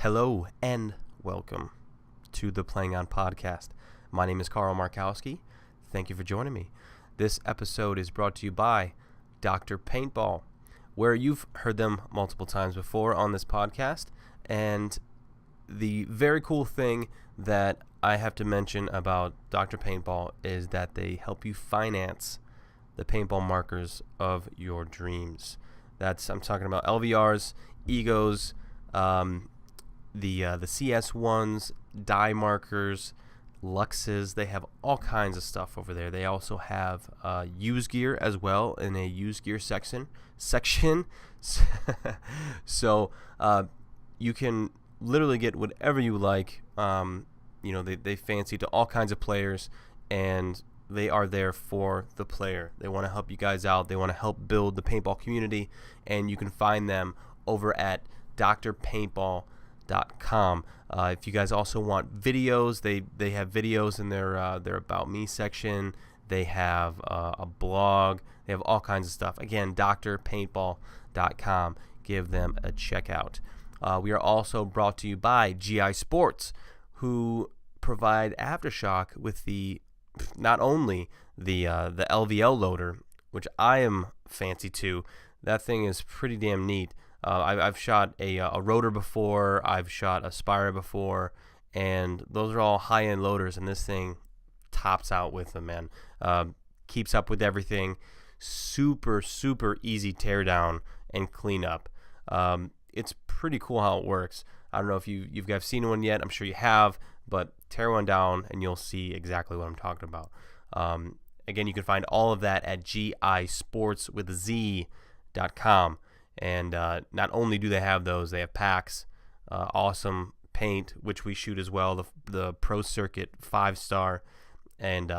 Hello and welcome to the Playing On podcast. My name is Carl Markowski. Thank you for joining me. This episode is brought to you by Dr. Paintball, where you've heard them multiple times before on this podcast. And the very cool thing that I have to mention about Dr. Paintball is that they help you finance the paintball markers of your dreams. I'm talking about LVRs, Egos, the CS ones, die markers, Luxes. They have all kinds of stuff over there. They also have used gear as well in a used gear section. So you can literally get whatever you like. They fancy to all kinds of players, and they are there for the player. They want to help you guys out. They want to help build the paintball community, and you can find them over at drpaintball.com. If you guys also want videos, they have videos in their About Me section. They have a blog. They have all kinds of stuff. Again, drpaintball.com. Give them a check out. We are also brought to you by ESports, who provide Aftershock with not only the LVL loader, which I am fancy to. That thing is pretty damn neat. I've shot a rotor before. I've shot a Spire before, and those are all high-end loaders, and this thing tops out with them, man. Keeps up with everything. Super, super easy teardown and cleanup. It's pretty cool how it works. I don't know if you've guys seen one yet. I'm sure you have, but tear one down and you'll see exactly what I'm talking about. Again, you can find all of that at gisportswithz.com. And not only do they have those, they have packs, awesome paint, which we shoot as well, the Pro Circuit 5-star, and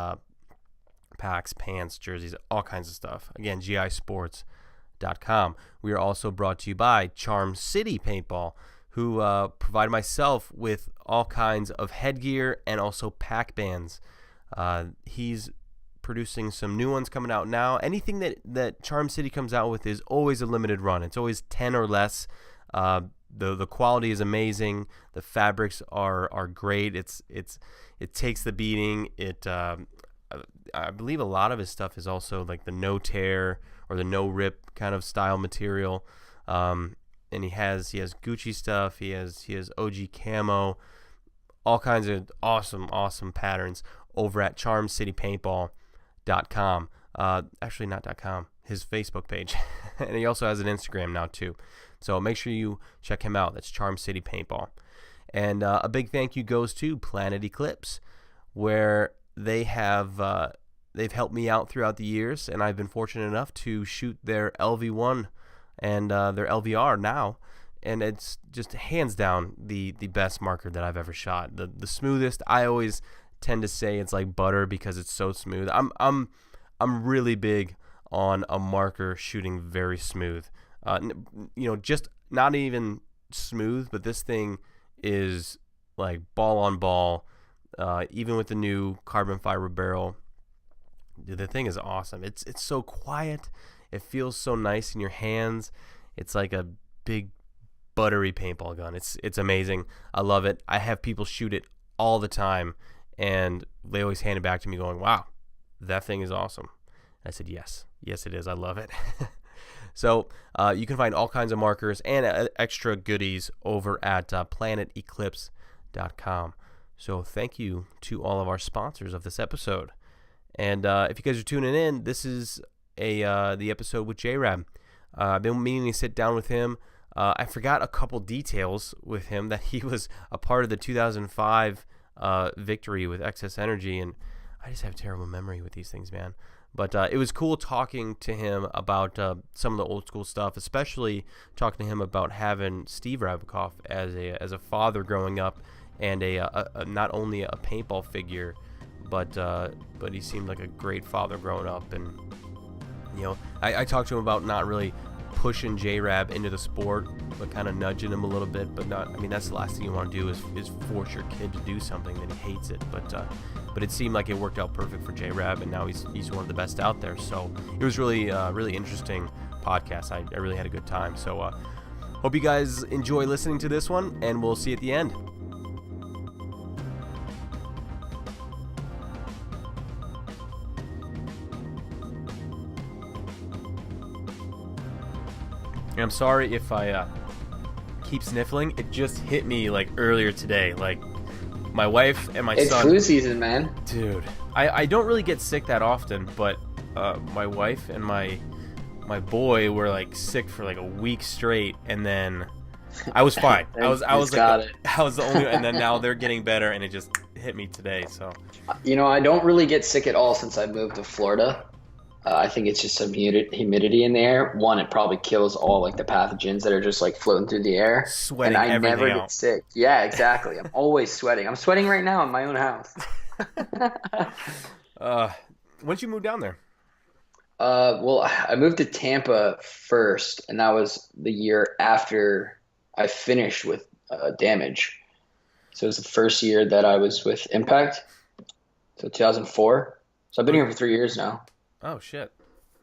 packs, pants, jerseys, all kinds of stuff. Again, gisports.com. We are also brought to you by Charm City Paintball, who provide myself with all kinds of headgear and also pack bands. He's producing some new ones coming out now. Anything that Charm City comes out with is always a limited run. It's always 10 or less. The quality is amazing. The fabrics are great. It takes the beating. I believe a lot of his stuff is also like the no tear or the no rip kind of style material. And he has Gucci stuff. He has OG camo, all kinds of awesome patterns over at charmcitypaintball.com. Actually not .com, his Facebook page. And he also has an Instagram now too. So make sure you check him out. That's Charm City Paintball. And a big thank you goes to Planet Eclipse, where they've helped me out throughout the years, and I've been fortunate enough to shoot their LV1 and their LVR now, and it's just hands down the best marker that I've ever shot. The smoothest. I always tend to say it's like butter because it's so smooth. I'm really big on a marker shooting very smooth. Just not even smooth, but this thing is like ball on ball. Even with the new carbon fiber barrel, dude, the thing is awesome. It's so quiet. It feels so nice in your hands. It's like a big buttery paintball gun. It's amazing. I love it. I have people shoot it all the time, and they always hand it back to me going, wow, that thing is awesome. I said, yes it is. I love it. So you can find all kinds of markers and extra goodies over at planeteclipse.com. So thank you to all of our sponsors of this episode. And if you guys are tuning in, this is the episode with Rabb. I've been meaning to sit down with him. I forgot a couple details with him, that he was a part of the 2005 victory with Excess Energy, and I just have terrible memory with these things, man. But it was cool talking to him about some of the old school stuff, especially talking to him about having Steve Rabackoff as a father growing up, and not only a paintball figure, but he seemed like a great father growing up. And I talked to him about not really pushing Rabb into the sport, but kind of nudging him a little bit. But that's the last thing you want to do is force your kid to do something that he hates it. But it seemed like it worked out perfect for Rabb, and now he's one of the best out there. So it was really interesting podcast. I really had a good time. So Hope you guys enjoy listening to this one, and we'll see you at the end. And I'm sorry if I keep sniffling. It just hit me like earlier today. Like my wife and my son. It's flu season, man. Dude, I don't really get sick that often, but my wife and my boy were like sick for like a week straight, and then I was fine. I was like I was the only, and then now they're getting better, and it just hit me today. So I don't really get sick at all since I moved to Florida. I think it's just some humidity in the air. One, it probably kills all like the pathogens that are just like floating through the air. Sweating and I everything never out. get sick. Yeah, exactly. I'm always sweating. I'm sweating right now in my own house. When did you move down there? Well, I moved to Tampa first, and that was the year after I finished with Damage. So it was the first year that I was with Impact. So 2004. So I've been here for 3 years now. Oh, shit.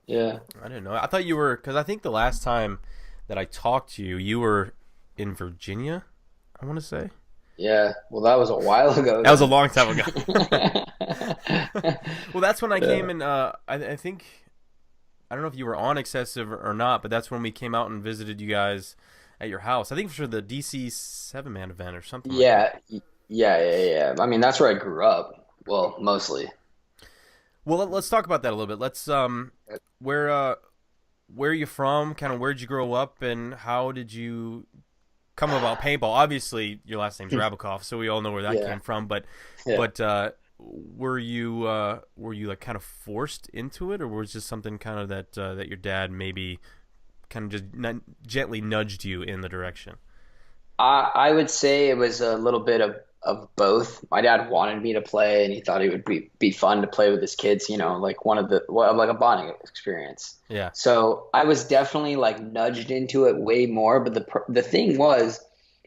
Yeah. I didn't know. I thought you were, because I think the last time that I talked to you, you were in Virginia, I want to say. Yeah. Well, that was a while ago. That was a long time ago. Well, that's when I came in, I think, I don't know if you were on Excessive or not, but that's when we came out and visited you guys at your house. I think for the DC 7-man event or something. Yeah. Yeah. I mean, that's where I grew up. Well, mostly. Well, let's talk about that a little bit. Let's where are you from? Kind of where'd you grow up, and how did you come about paintball? Obviously, your last name's Rabackoff, so we all know where that came from. But were you like kind of forced into it, or was it just something kind of that your dad maybe kind of just gently nudged you in the direction? I would say it was a little bit of both. My dad wanted me to play, and he thought it would be fun to play with his kids, like like a bonding experience. Yeah. So I was definitely like nudged into it way more. But the thing was,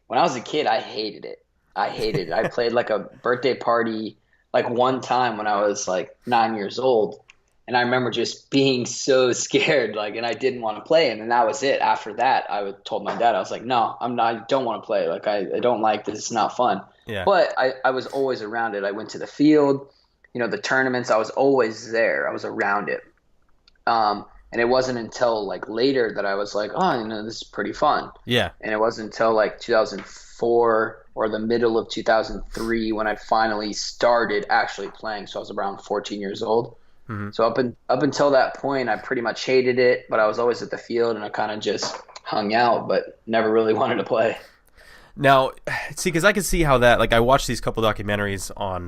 when I was a kid, I hated it. I played like a birthday party like one time when I was like 9 years old. And I remember just being so scared, and I didn't want to play. And that was it. After that, told my dad, I was like, no, I don't want to play. Like, I don't like this. It's not fun. Yeah. But I was always around it. I went to the field, the tournaments. I was always there. I was around it. And it wasn't until like later that I was like, oh, this is pretty fun. Yeah. And it wasn't until like 2004 or the middle of 2003 when I finally started actually playing. So I was around 14 years old. Mm-hmm. So up until that point, I pretty much hated it, but I was always at the field, and I kind of just hung out, but never really wanted to play. Now, see, because I can see how that, like, I watched these couple documentaries on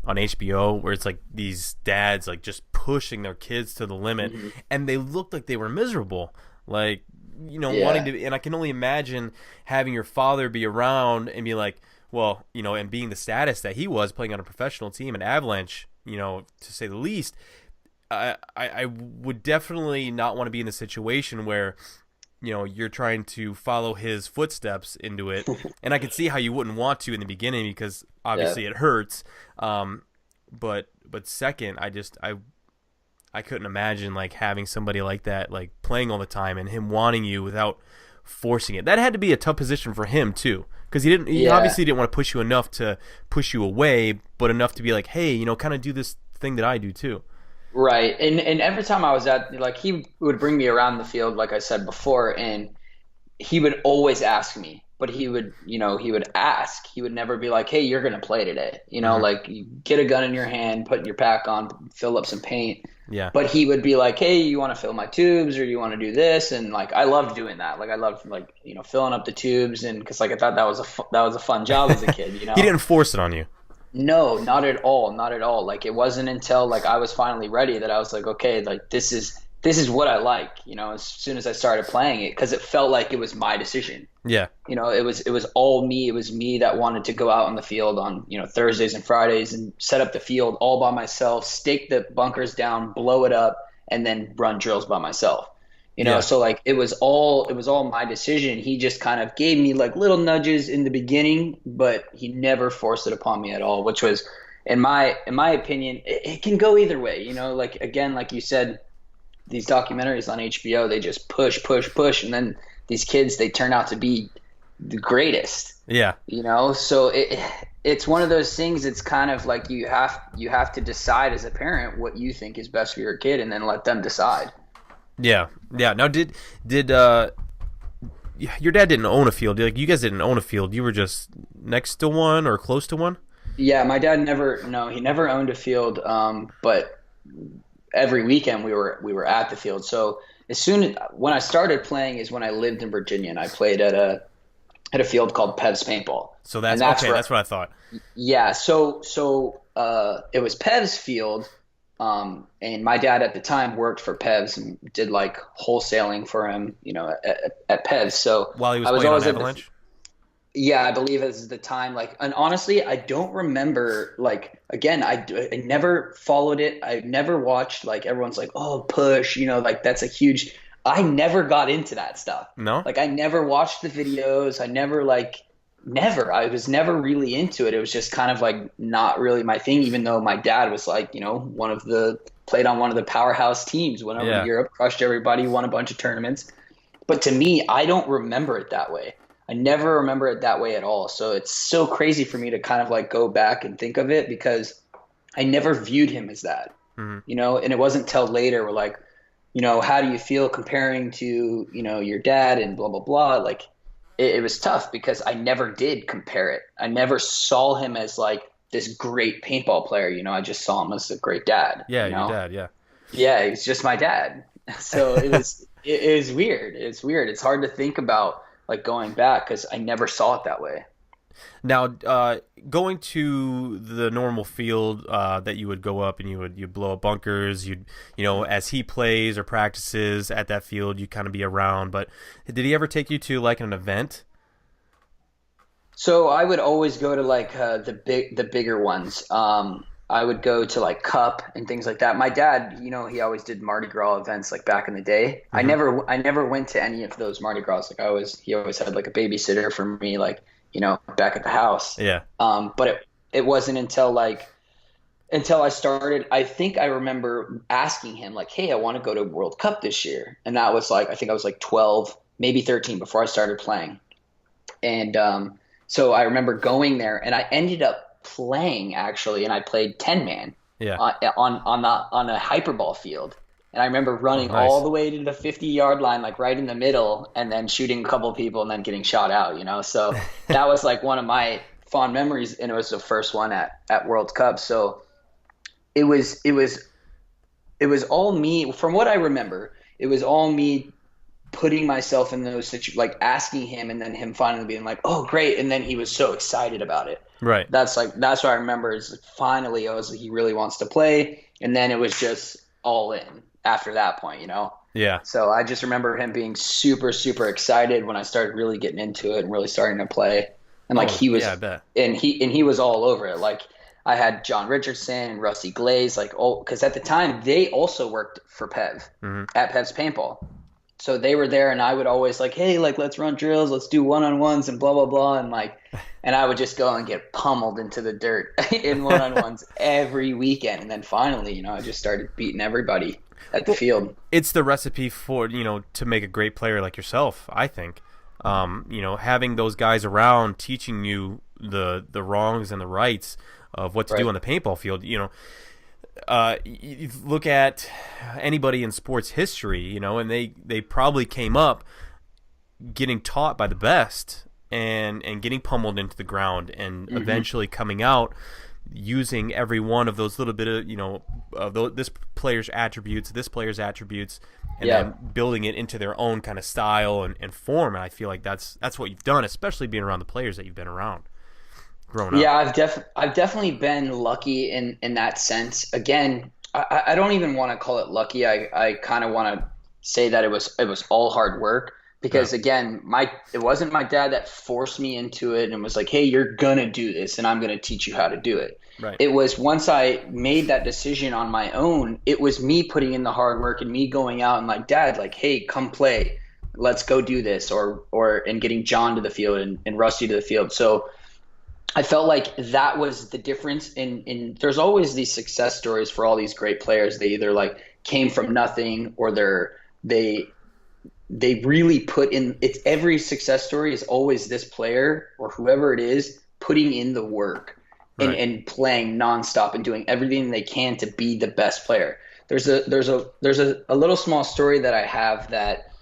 HBO where it's like these dads like just pushing their kids to the limit, and they looked like they were miserable, like wanting to. And I can only imagine having your father be around and be like, well, and being the status that he was, playing on a professional team, an Avalanche. To say the least, I would definitely not want to be in the situation where, you're trying to follow his footsteps into it. And I can see how you wouldn't want to in the beginning because obviously it hurts. But second, I couldn't imagine like having somebody like that, like playing all the time and him wanting you without forcing it. That had to be a tough position for him too. Because he obviously didn't want to push you enough to push you away, but enough to be like, hey, kind of do this thing that I do too. Right. And every time I was he would bring me around the field, like I said before, and he would always ask me, but he would ask. He would never be like, hey, you're going to play today. Like you get a gun in your hand, put your pack on, fill up some paint. Yeah. But he would be like, hey, you want to fill my tubes or you want to do this? And like, I loved doing that. Like I loved filling up the tubes. And cause like, I thought that was a fun job as a kid, He didn't force it on you. No, not at all. Not at all. Like it wasn't until like I was finally ready that I was like, okay, like this is what I like, as soon as I started playing it, because it felt like it was my decision. Yeah. It was all me. It was me that wanted to go out on the field on, Thursdays and Fridays and set up the field all by myself, stake the bunkers down, blow it up, and then run drills by myself. So like it was all my decision. He just kind of gave me like little nudges in the beginning, but he never forced it upon me at all, which was in my opinion, it can go either way, like again, like you said, these documentaries on HBO, they just push, and then these kids, they turn out to be the greatest. Yeah. So it's one of those things. It's kind of like you have to decide as a parent what you think is best for your kid, and then let them decide. Yeah. Now, did your dad didn't own a field? Like, you guys didn't own a field. You were just next to one or close to one? Yeah, my dad he never owned a field. But every weekend we were at the field. So when I started playing is when I lived in Virginia, and I played at a field called Pev's Paintball. So that's okay. That's what I thought. Yeah. So it was Pev's field. And my dad at the time worked for Pev's and did like wholesaling for him, at Pev's. So while he was I was playing always on Avalanche? Yeah, I believe this is the time. Like, and honestly, I don't remember. Like, again, I never followed it. I never watched. Like, everyone's like, "Oh, push," like that's a huge. I never got into that stuff. No. Like, I never watched the videos. I never never. I was never really into it. It was just kind of like not really my thing. Even though my dad was like, played on one of the powerhouse teams, went over to Europe, crushed everybody, won a bunch of tournaments. But to me, I don't remember it that way. I never remember it that way at all. So it's so crazy for me to kind of like go back and think of it, because I never viewed him as that, and it wasn't until later we're like, how do you feel comparing to, your dad and blah, blah, blah. Like it was tough because I never did compare it. I never saw him as like this great paintball player. I just saw him as a great dad. Yeah. Your dad. Yeah. Yeah. He's just my dad. So it was weird. It's weird. It's hard to think about, like, going back, because I never saw it that way. Now, going to the normal field that you would go up and you'd blow up bunkers, as he plays or practices at that field, you kind of be around. But did he ever take you to like an event? So I would always go to like the bigger ones. I would go to like Cup and things like that. My dad, he always did Mardi Gras events like back in the day. Mm-hmm. I never went to any of those Mardi Gras. Like he always had like a babysitter for me, like, back at the house. Yeah. But it wasn't until I started, I think I remember asking him like, "Hey, I want to go to World Cup this year." And that was like, I think I was like 12, maybe 13 before I started playing. And so I remember going there, and I ended up playing actually, and I played 10-man on a hyperball field. And I remember running all the way to the 50-yard line, like right in the middle, and then shooting a couple people and then getting shot out, So that was like one of my fond memories, and it was the first one at World Cup. So it was all me. From what I remember, it was all me putting myself in those situations, like asking him, and then him finally being like, "Oh, great," and then he was so excited about it. Right. That's what I remember is finally he really wants to play, and then it was just all in after that point, Yeah. So I just remember him being super, super excited when I started really getting into it and really starting to play, and like he was, I bet. and he was all over it. Like I had John Richardson and Rusty Glaze, like, because at the time they also worked for Pev at Pev's Paintball. So they were there, and I would always like, "Hey, like, let's run drills, let's do one-on-ones and blah, blah, blah." And I would just go and get pummeled into the dirt in one-on-ones every weekend. And then finally, I just started beating everybody at the field. It's the recipe for, to make a great player like yourself, I think. Having those guys around teaching you the wrongs and the rights of what to do on the paintball field, you look at anybody in sports history, and they probably came up getting taught by the best and getting pummeled into the ground, and eventually coming out using every one of those little bit of, this player's attributes, and then building it into their own kind of style and form. And I feel like that's what you've done, especially being around the players that you've been around growing up. Yeah, I've definitely been lucky in that sense. Again, I don't even want to call it lucky. I kind of want to say that it was all hard work, because again, it wasn't my dad that forced me into it and was like, "Hey, you're gonna do this, and I'm gonna teach you how to do it." Right. It was once I made that decision on my own, it was me putting in the hard work and me going out and like, "Dad, like, hey, come play, let's go do this," and getting John to the field and Rusty to the field. So I felt like that was the difference. In there's always these success stories for all these great players. They either like came from nothing, or they really put in it's every success story is always this player or whoever it is putting in the work Right. and playing nonstop and doing everything they can to be the best player. There's a little small story that I have that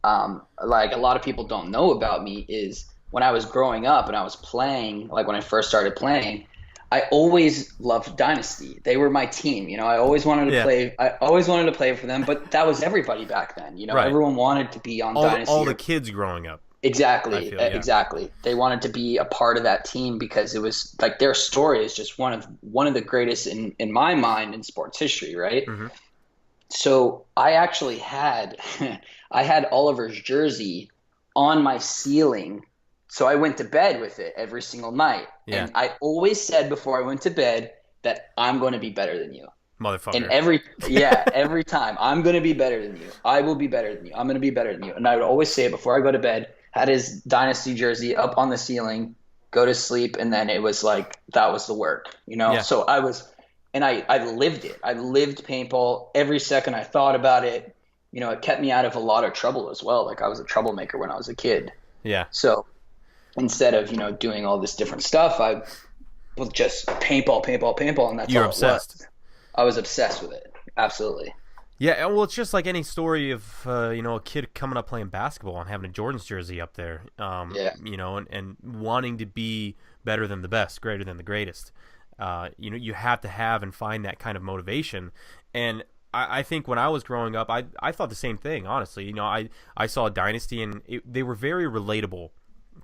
like a lot of people don't know about me is when I was growing up and I was playing, like when I first started playing, I always loved Dynasty. They were my team. I always wanted to Yeah. play. I always wanted to play for them, but that was everybody back then. Right. Everyone wanted to be on Dynasty. All the kids growing up. I Exactly, feel, yeah. exactly. They wanted to be a part of that team because it was like their story is just one of the greatest in my mind in sports history, right? Hmm. So I actually had I had Oliver's jersey on my ceiling. So I went to bed with it every single night. Yeah. And I always said before I went to bed that I'm going to be better than you. And Motherfucker. every time I'm going to be better than you. I will be better than you. I'm going to be better than you. And I would always say it before I go to bed, had his Dynasty jersey up on the ceiling, go to sleep. And then it was like, that was the work, Yeah. So I lived it. I lived paintball every second I thought about it. It kept me out of a lot of trouble as well. Like I was a troublemaker when I was a kid. Yeah. So instead of, doing all this different stuff, I was just paintball, paintball, paintball. And that's You're all obsessed. It was. I was obsessed with it. Absolutely. Yeah, well, it's just like any story of a kid coming up playing basketball and having a Jordan's jersey up there, Yeah. and wanting to be better than the best, greater than the greatest. You have to have and find that kind of motivation. And I think when I was growing up, I thought the same thing. Honestly, I saw Dynasty, and they were very relatable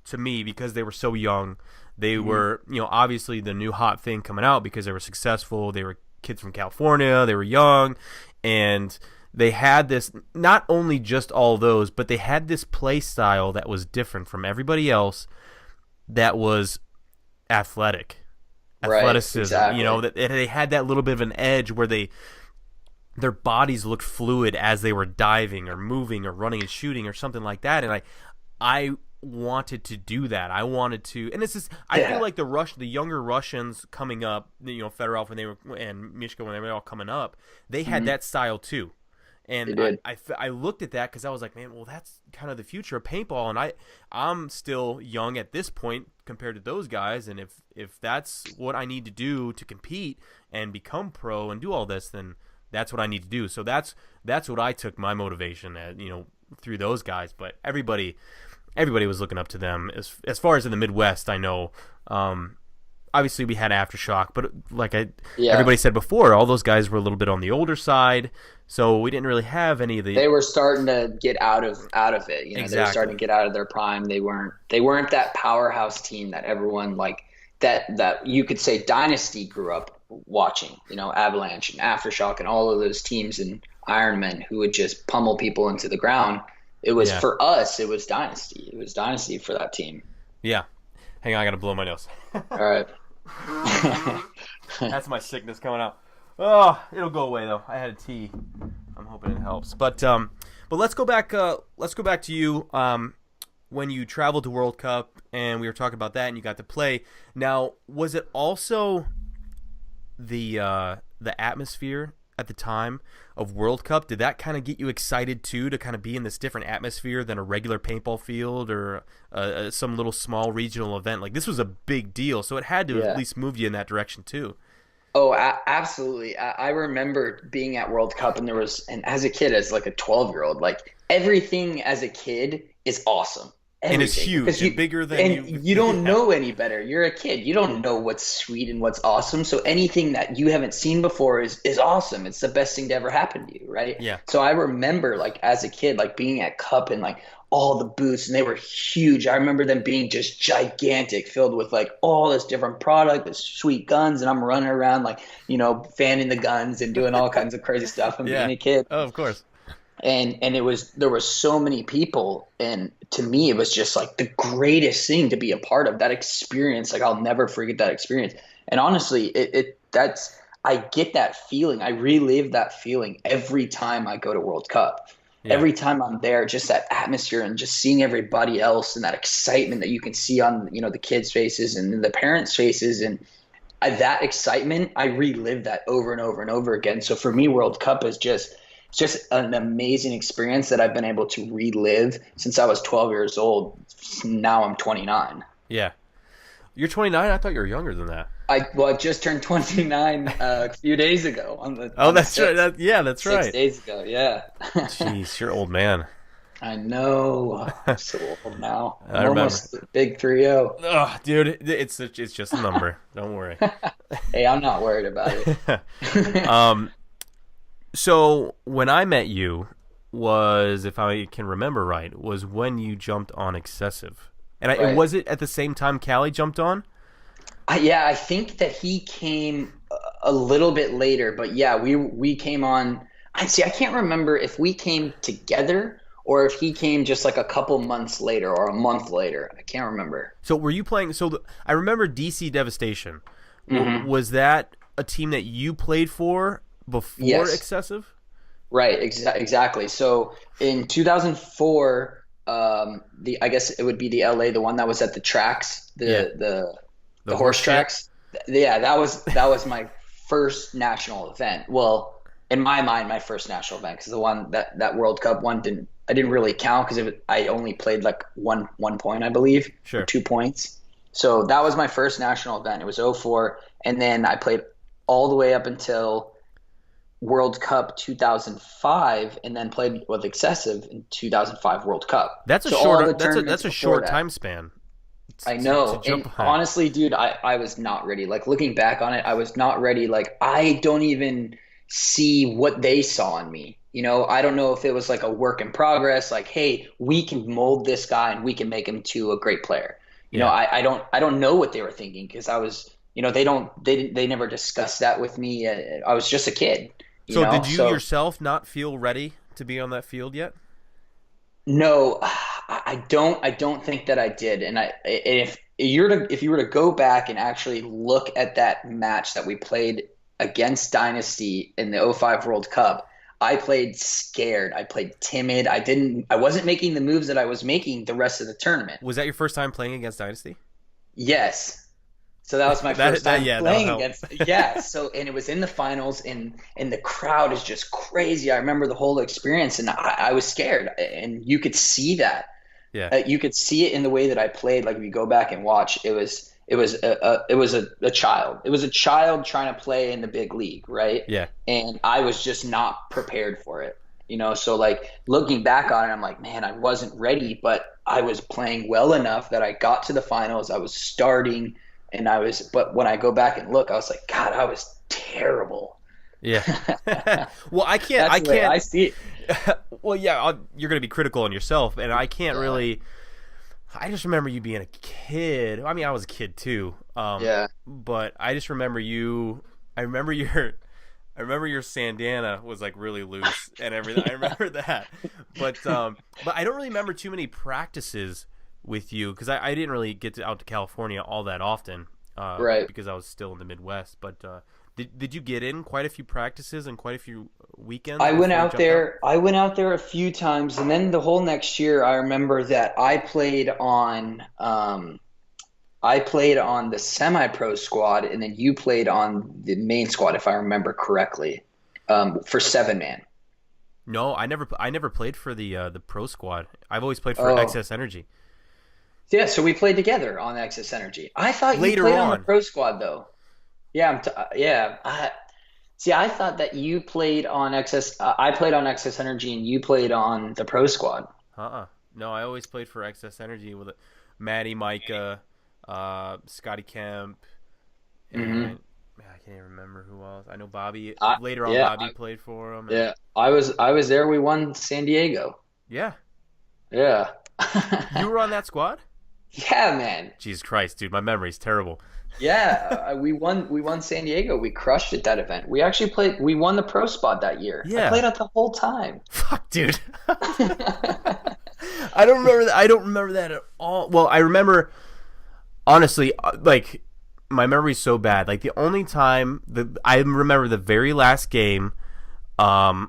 to me because they were so young. They were obviously the new hot thing coming out because they were successful. They were kids from California. They were young, and they had this, not only just all those, but they had this play style that was different from everybody else, that was athletic. Right, Athleticism, exactly. that they had that little bit of an edge where their bodies looked fluid as they were diving or moving or running and shooting or something like that. And I wanted to do that. I wanted to, and this is, I feel like the younger Russians coming up, Fedorov and Mishka when they were all coming up, they had that style too. And I looked at that because I was like, man, well, that's kind of the future of paintball. And I'm still young at this point compared to those guys. And if that's what I need to do to compete and become pro and do all this, then that's what I need to do. So that's what I took my motivation at, through those guys. But everybody was looking up to them. As far as in the Midwest, I know, obviously we had Aftershock, but everybody said before, all those guys were a little bit on the older side, so we didn't really have any of the. They were starting to get out of it. Exactly. They were starting to get out of their prime. They weren't that powerhouse team that everyone that you could say Dynasty grew up watching. Avalanche and Aftershock and all of those teams and Ironmen who would just pummel people into the ground. It was for us. It was Dynasty. It was Dynasty for that team. Yeah. Hang on, I gotta blow my nose. All right. That's my sickness coming out. Oh, it'll go away though. I had a tea. I'm hoping it helps. But let's go back. Let's go back to you. When you traveled to World Cup, and we were talking about that, and you got to play. Now, was it also the atmosphere at the time of World Cup? Did that kind of get you excited too, to kind of be in this different atmosphere than a regular paintball field or some little small regional event? Like, this was a big deal, so it had to at least move you in that direction too. Oh, absolutely. I remember being at World Cup, and and as a kid, as like a 12-year-old, like everything as a kid is awesome. Everything. And it's huge and bigger than and you don't know any better. You're a kid. You don't know what's sweet and what's awesome. So anything that you haven't seen before is awesome. It's the best thing to ever happen to you, right? Yeah. So I remember, like, as a kid, like being at Cup and like all the booths, and they were huge. I remember them being just gigantic, filled with like all this different product, this sweet guns, and I'm running around like, fanning the guns and doing all kinds of crazy stuff and being a kid. Oh, of course. And there were so many people, and to me it was just like the greatest thing to be a part of. That experience, like I'll never forget that experience. And honestly, I get that feeling. I relive that feeling every time I go to World Cup. Yeah. Every time I'm there, just that atmosphere and just seeing everybody else and that excitement that you can see on the kids' faces and the parents' faces, and that excitement, I relive that over and over and over again. So for me, World Cup is just it's just an amazing experience that I've been able to relive since I was 12 years old. Now I'm 29. Yeah. You're 29? I thought you were younger than that. I just turned 29 a few days ago. That's right. That's right. 6 days ago, yeah. Jeez, you're an old man. I know. I'm so old now. I remember. Almost big 3-0. Oh, dude, it's just a number. Don't worry. Hey, I'm not worried about it. So when I met you was, if I can remember right, was when you jumped on Excessive. And Right. was it at the same time Callie jumped on? I think that he came a little bit later, but yeah, we came on. I can't remember if we came together or if he came just like a couple months later or a month later. I can't remember. So were you playing? I remember DC Devastation. Mm-hmm. Was that a team that you played for before Yes. Excessive? Right, exactly. So in 2004, I guess it would be the LA, the one that was at the tracks, the horse tracks. Yeah, that was my first national event. Well, in my mind, my first national event, because the one that World Cup one I didn't really count because I only played like one point, I believe, Sure. or 2 points. So that was my first national event. It was 2004, and then I played all the way up until World Cup 2005, and then played with Excessive in 2005 World Cup. That's a So short. all the That's a tournaments short before that. time span. I know. To jump And on. honestly, dude, I was not ready. Like looking back on it, I was not ready. Like I don't even see what they saw in me. You know, I don't know if it was like a work in progress, like, hey, we can mold this guy and we can make him to a great player. You know, I don't know what they were thinking because I was, you know, they never discussed that with me. I was just a kid. So did you yourself not feel ready to be on that field yet? No, I don't think that I did. And if you were to go back and actually look at that match that we played against Dynasty in the 2005 World Cup, I played scared. I played timid. I wasn't making the moves that I was making the rest of the tournament. Was that your first time playing against Dynasty? Yes. So that was my first time playing against. Yeah. So, and it was in the finals, and the crowd is just crazy. I remember the whole experience, and I was scared, and you could see that. Yeah. You could see it in the way that I played. Like if you go back and watch, it was a child. It was a child trying to play in the big league, right? Yeah. And I was just not prepared for it. You know, so like looking back on it, I'm like, man, I wasn't ready, but I was playing well enough that I got to the finals. I was starting. But when I go back and look, I was like, God, I was terrible. Yeah. Well, I can't. I see it. Well, yeah, you're going to be critical on yourself, and I can't really. I just remember you being a kid. I mean, I was a kid too. Yeah. But I just remember you. I remember your sandana was like really loose and everything. I remember that. But I don't really remember too many practices with you because I didn't really get out to California all that often, right? Because I was still in the Midwest. But did you get in quite a few practices and quite a few weekends? I went out there a few times, and then the whole next year, I remember that I played on the semi-pro squad, and then you played on the main squad, if I remember correctly, for 7-man. No, I never played for the pro squad. I've always played for Excess Energy. Yeah, so we played together on Excess Energy. I thought Later you played on the pro squad though. Yeah, I thought that you played on Excess. I played on Excess Energy, and you played on the pro squad. No, I always played for Excess Energy with Maddie, Micah, Scotty Kemp, and I can't even remember who else. I know Bobby. Bobby played for him. Yeah, I was there. We won San Diego. Yeah. Yeah. You were on that squad? Yeah, man. Jesus Christ, dude, my memory's terrible. Yeah, we won San Diego. We crushed it that event. We actually played. We won the pro spot that year. Yeah. I played it the whole time. Fuck, dude. I don't remember that. I don't remember that at all. Well, I remember, honestly, like my memory's so bad. Like the only time I remember the very last game, the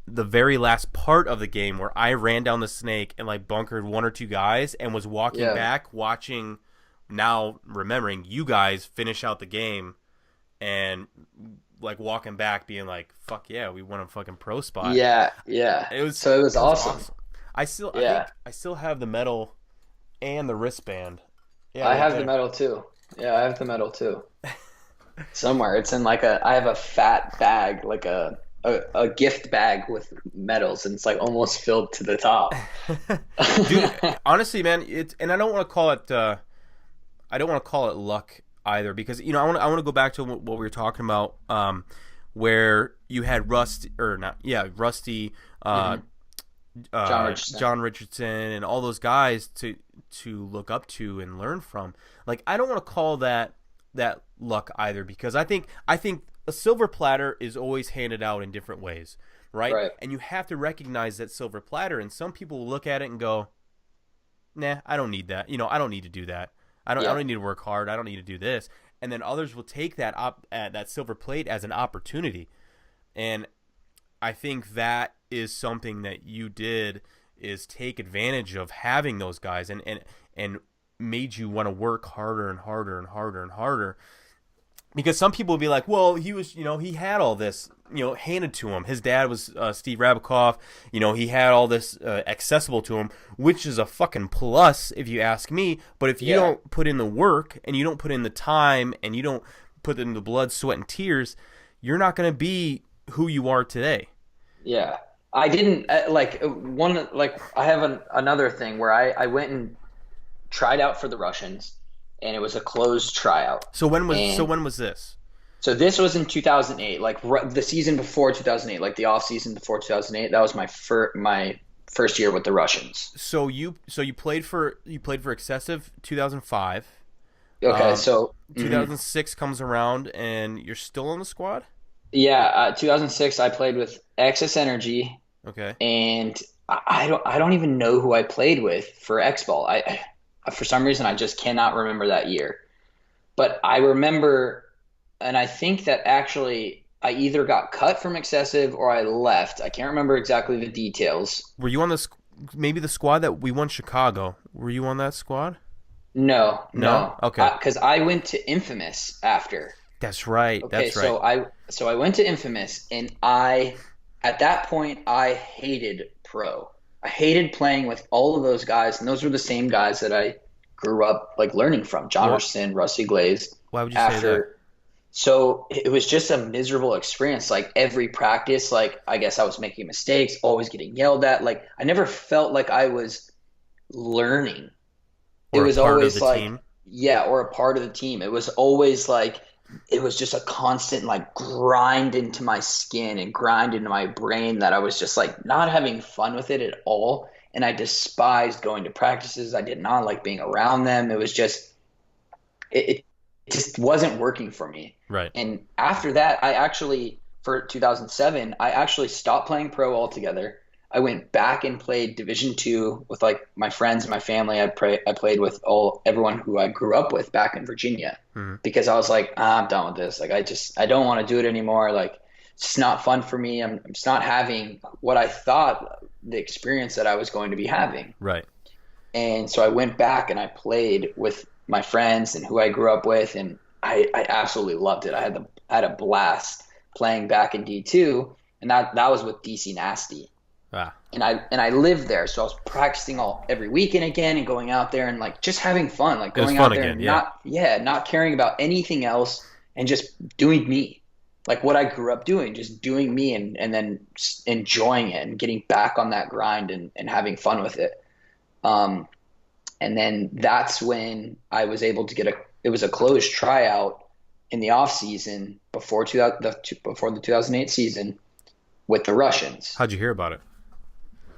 very last part of the game where I ran down the snake and like bunkered one or two guys and was walking back watching. Now remembering you guys finish out the game and like walking back being like, fuck yeah, we won a fucking pro spot. Yeah, yeah. It was So it was it was awesome. awesome. I think Yeah, I still have the medal and the wristband. Yeah, I right have the there. medal too. Yeah, I have the medal too. Somewhere. It's in like I have a fat bag, like a gift bag with medals, and it's like almost filled to the top. Dude, honestly, man, it's and I don't want to call it I don't want to call it luck either because I want to go back to what we were talking about where you had Rusty Mhm. John Richardson. John Richardson and all those guys to look up to and learn from. Like I don't want to call that luck either because I think a silver platter is always handed out in different ways, right? Right. And you have to recognize that silver platter and some people will look at it and go, "Nah, I don't need that. I don't need to do that. I Yeah. don't need to work hard. I don't need to do this." And then others will take that silver plate as an opportunity. And I think that is something that you did is take advantage of having those guys and made you want to work harder and harder and harder and harder because some people would be like, well, he was, he had all this, handed to him. His dad was Steve Rabackoff. He had all this accessible to him, which is a fucking plus if you ask me. But if you Yeah. don't put in the work and you don't put in the time and you don't put in the blood, sweat, and tears, you're not going to be who you are today. Yeah. I didn't like one like I have another thing where I went and tried out for the Russians, and it was a closed tryout. So And when was this? so this was in 2008, like the season before 2008, like the off season before 2008. That was my first year with the Russians. So you played for excessive 2005. Okay, Um, so 2006 comes around and you're still on the squad. yeah, 2006 I played with Access Energy, Okay. and I don't even know who I played with for X Ball. For some reason I just cannot remember that year. But I remember, and I think that actually I either got cut from excessive or I left. I can't remember exactly the details. Were you on maybe the squad that we won Chicago? Were you on that squad? No, No. no, Okay. because I went to Infamous after. That's right. Okay, That's right. so I went to Infamous, and I at that point I hated pro. I hated playing with all of those guys, and those were the same guys that I grew up like learning from. John What? Richardson, Rusty Glaze. Why would you say that? After So it was just a miserable experience. Like every practice, like I guess I was making mistakes, always getting yelled at. Like I never felt like I was learning. It Or a was part of always the like, team? yeah, or a part of the team. It was always like it was just a constant like grind into my skin and grind into my brain that I was just like not having fun with it at all. And I despised going to practices. I did not like being around them. It was just it just wasn't working for me. Right. And after that, I actually, for 2007, I actually stopped playing pro altogether. I went back and played Division Two with like my friends and my family. I played with everyone who I grew up with back in Virginia Mhm. because I was like, I'm done with this. Like I don't want to do it anymore. Like it's just not fun for me. I'm just not having what I thought the experience that I was going to be having. Right. And so I went back and I played with my friends and who I grew up with, and I absolutely loved it. I had a blast playing back in D2, and that was with DC Nasty. Ah. And I lived there, so I was practicing every weekend again and going out there and like just having fun, like It was going fun out there again, and yeah. not caring about anything else and just doing me. Like what I grew up doing, just doing me and then enjoying it and getting back on that grind and having fun with it. Um, and then that's when I was able to it was a closed tryout in the off season before before the 2008 season with the Russians. How'd you hear about it?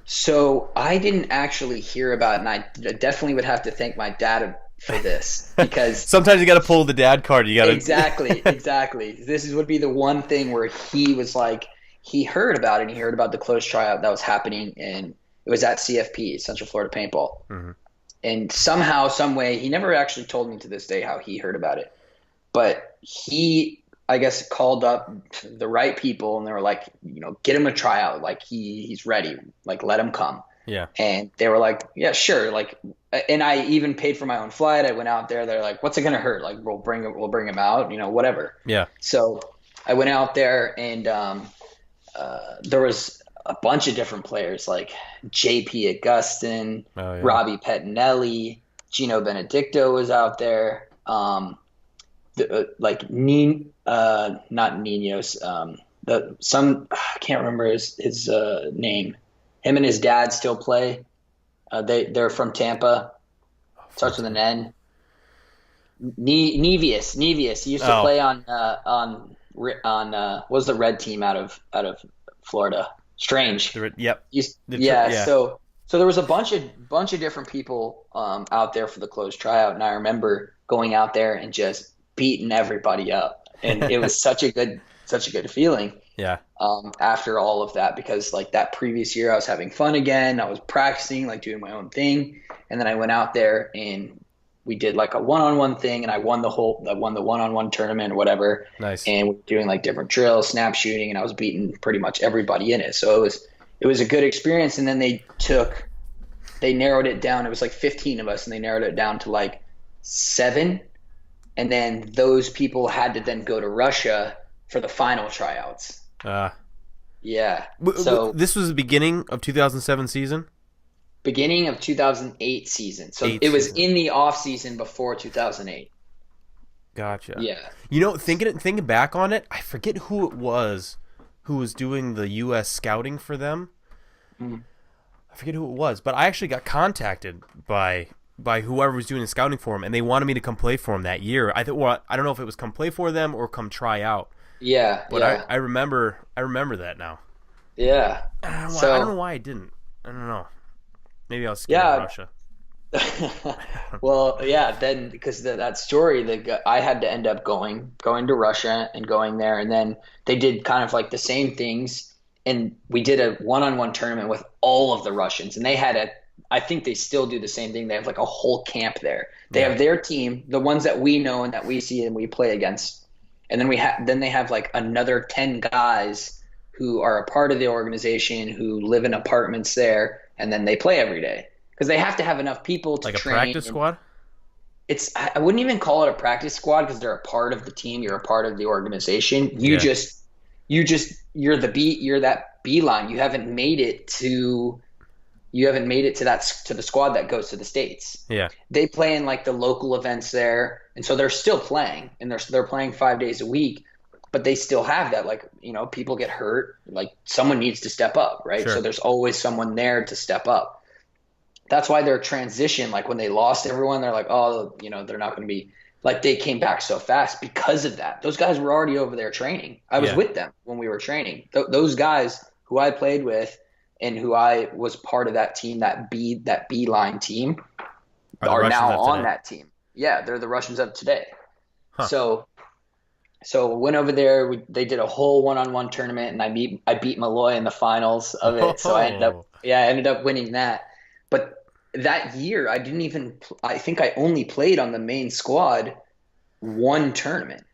So I didn't actually hear about it, and I definitely would have to thank my dad for this because Sometimes you got to pull the dad card. You got to exactly. This would be the one thing where he was like, he heard about it, and he heard about the closed tryout that was happening, and it was at CFP, Central Florida Paintball. Mhm. And somehow, some way, he never actually told me to this day how he heard about it. But he, I guess, called up the right people, and they were like, get him a tryout. Like he's ready. Like let him come. Yeah. And they were like, yeah, sure. Like, and I even paid for my own flight. I went out there. They're like, what's it going to hurt? Like, we'll bring him out, whatever. Yeah. So I went out there, and there was a bunch of different players like JP Augustin, Oh yeah. Robbie Pettinelli, Gino Benedicto was out there. Like not Ninos. I can't remember his name. Him and his dad still play. They're from Tampa. Starts with an N. Nevius. He used to play on what was the red team out of Florida? Strange. Yep. Yeah. So there was a bunch of different people out there for the closed tryout, and I remember going out there and just beating everybody up, and it was such a good feeling. Yeah. After all of that, because like that previous year I was having fun again. I was practicing, like doing my own thing, and then I went out there and we did like a one-on-one thing, and I won the one-on-one tournament or whatever. Nice. And we were doing like different drills, snap shooting, and I was beating pretty much everybody in it. So it was a good experience. And then they narrowed it down. It was like 15 of us, and they narrowed it down to like 7. And then those people had to then go to Russia for the final tryouts. Yeah. So this was the beginning of 2007 season? Beginning of 2008 season. So it was in the off season before 2008. Gotcha. Yeah. Thinking back on it, I forget who it was who was doing the U.S. scouting for them. Mm. I forget who it was, but I actually got contacted by whoever was doing the scouting for him, and they wanted me to come play for him that year. I don't know if it was come play for them or come try out. Yeah. But yeah. I remember that now. Yeah. I don't know why I didn't. I don't know. Maybe I was scared of Russia. Well, yeah, then because that story, I had to end up going to Russia and going there, and then they did kind of like the same things, and we did a one-on-one tournament with all of the Russians, and they had I think they still do the same thing. They have like a whole camp there. They have their team, the ones that we know and that we see and we play against, and then they have like another 10 guys who are a part of the organization who live in apartments there, and then they play every day. Because they have to have enough people to train. Like a practice squad? I wouldn't even call it a practice squad because they're a part of the team. You're a part of the organization. You're that beeline. You haven't made it to the squad that goes to the States. Yeah. They play in like the local events there, and so they're still playing, and they're playing 5 days a week. But they still have that, like, people get hurt. Like someone needs to step up, right? Sure. So there's always someone there to step up. That's why their transition, like when they lost everyone, they're like, oh, they're not going to be like, they came back so fast because of that. Those guys were already over there training. I was with them when we were training. Those guys who I played with and who I was part of that team, that B-line team, are now on that team. Yeah, they're the Russians of today. Huh. So went over there. They did a whole one-on-one tournament, and I beat Malloy in the finals of it. So I ended up winning that. But that year, I think I only played on the main squad one tournament.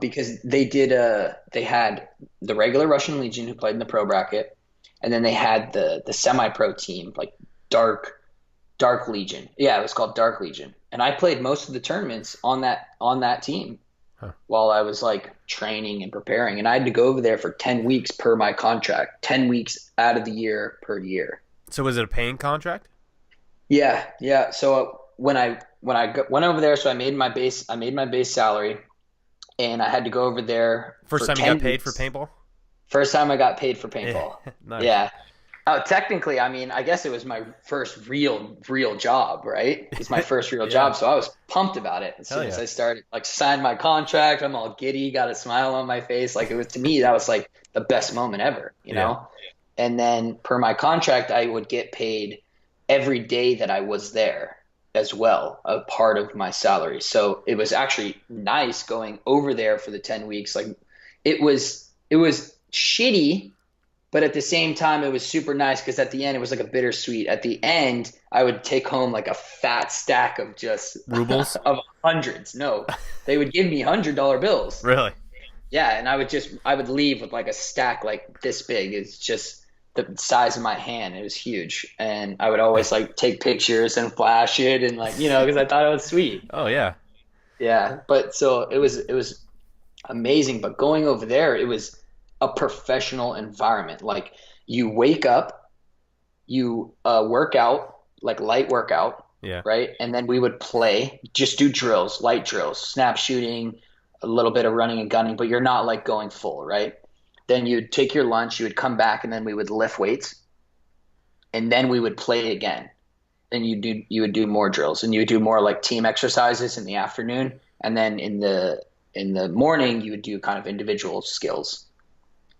Because they had the regular Russian Legion who played in the pro bracket, and then they had the semi-pro team, like Dark Legion. Yeah, it was called Dark Legion. And I played most of the tournaments on that team while I was like training and preparing. And I had to go over there for 10 weeks per my contract, 10 weeks out of the year per year. So was it a paying contract? Yeah. So when I went over there, so I made my base salary, and I had to go over there. First time you got paid for paintball? First time I got paid for paintball. Nice. Yeah. Technically, I mean, I guess it was my first real job, right? It's my first real job, so I was pumped about it. As soon as I started, like, signed my contract, I'm all giddy, got a smile on my face. Like, it was, to me, that was like the best moment ever, you know? And then per my contract, I would get paid every day that I was there as well, a part of my salary. So it was actually nice going over there for the 10 weeks. Like, it was shitty, but at the same time, it was super nice because at the end, it was like a bittersweet. At the end, I would take home like a fat stack of just rubles of hundreds. No, they would give me $100 bills. Really? Yeah, and I would leave with like a stack like this big. It's just the size of my hand. It was huge, and I would always like take pictures and flash it, and like because I thought it was sweet. Oh yeah. Yeah, but so it was amazing. But going over there, it was a professional environment. Like you wake up, you work out, like light workout, Yeah. right? And then we would play, just do drills, light drills, snap shooting, a little bit of running and gunning, but you're not like going full, right? Then you'd take your lunch, you would come back, and then we would lift weights, and then we would play again. And you would do more drills, and you would do more like team exercises in the afternoon, and then in the morning you would do kind of individual skills.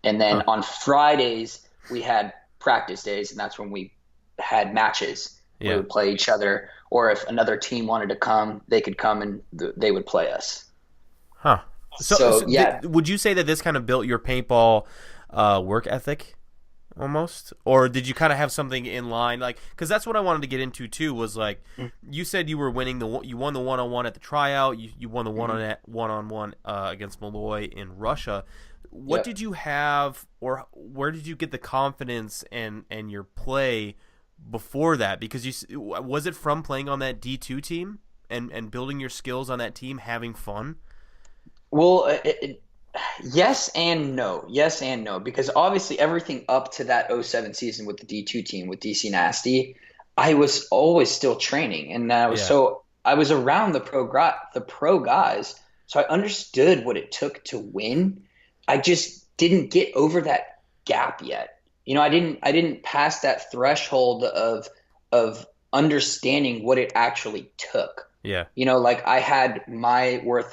And then Huh. on Fridays we had practice days, and that's when we had matches. We Yeah. would play each other, or if another team wanted to come, they could come and they would play us. Huh. So, So yeah, would you say that this kind of built your paintball work ethic almost, or did you kind of have something in line? Like, because that's what I wanted to get into too. Was like, you said you were winning you won the 1-on-1 at the tryout. You won the one-on-one against Malloy in Russia. What yep. did you have, or where did you get the confidence and your play before that? Because was it from playing on that D2 team and building your skills on that team, having fun? Well, yes and no. Yes and no. Because obviously everything up to that '07 season with the D2 team with DC Nasty, I was always still training, and Yeah. I was around the pro guys, so I understood what it took to win. I just didn't get over that gap yet. I didn't pass that threshold of understanding what it actually took. Yeah. Like I had my work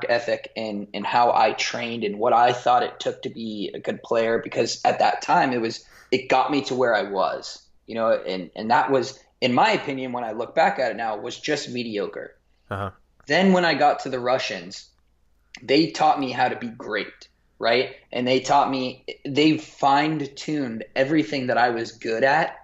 ethic and how I trained and what I thought it took to be a good player, because at that time it got me to where I was, and that was, in my opinion, when I look back at it now, was just mediocre. Uh-huh. Then when I got to the Russians, they taught me how to be great, right? And they fine-tuned everything that I was good at,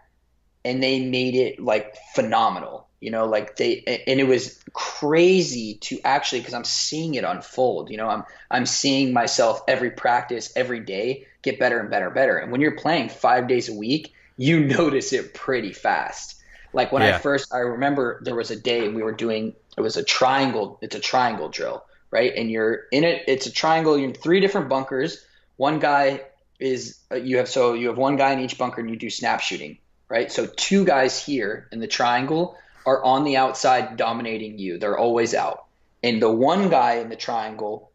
and they made it like phenomenal. And it was crazy to actually, because I'm seeing it unfold. I'm seeing myself every practice, every day get better and better and better. And when you're playing 5 days a week, you notice it pretty fast. Like when Yeah. I remember there was a day we were doing, it's a triangle drill, right? And you're in it, it's a triangle, you're in three different bunkers. One guy you have one guy in each bunker, and you do snap shooting, right? So two guys here in the triangle are on the outside dominating you. They're always out. And the one guy in the triangle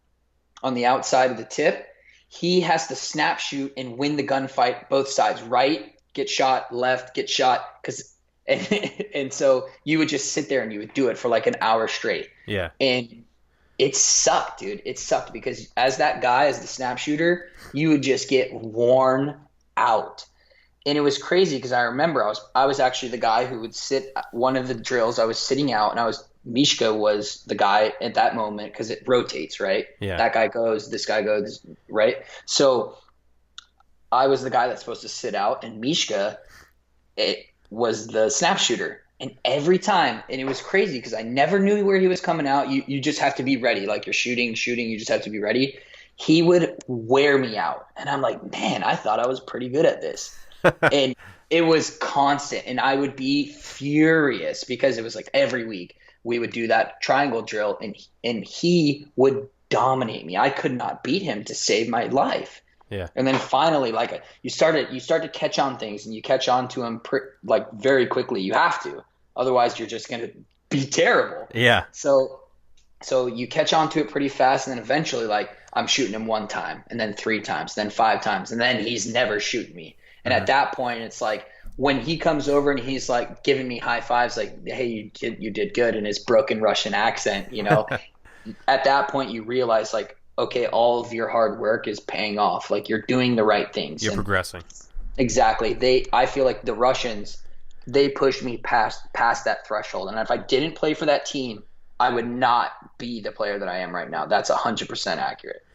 on the outside of the tip, he has to snap shoot and win the gunfight both sides. Right, get shot, left, get shot. And so you would just sit there and you would do it for like an hour straight. Yeah. And it sucked, dude. It sucked because as the snap shooter, you would just get worn out. And it was crazy because I remember I was actually the guy who would sit one of the drills. I was sitting out, and Mishka was the guy at that moment because it rotates, right? Yeah. That guy goes, this guy goes, right? So I was the guy that's supposed to sit out, and Mishka was the snap shooter. And every time, and it was crazy because I never knew where he was coming out. You just have to be ready. Like you're shooting, you just have to be ready. He would wear me out. And I'm like, man, I thought I was pretty good at this. And it was constant, and I would be furious because it was like every week we would do that triangle drill, and he would dominate me. I could not beat him to save my life. Yeah. And then finally, like you start to catch on things, and you catch on to them like very quickly. You have to, otherwise you're just going to be terrible. Yeah. So you catch on to it pretty fast, and then eventually, like I'm shooting him one time, and then 3 times, then 5 times, and then he's never shooting me. And at that point, it's like when he comes over and he's like giving me high fives, like, hey, you did good, in his broken Russian accent, at that point you realize like, okay, all of your hard work is paying off. Like you're doing the right things. You're progressing. Exactly. I feel like the Russians, they pushed me past that threshold. And if I didn't play for that team, I would not be the player that I am right now. That's 100% accurate.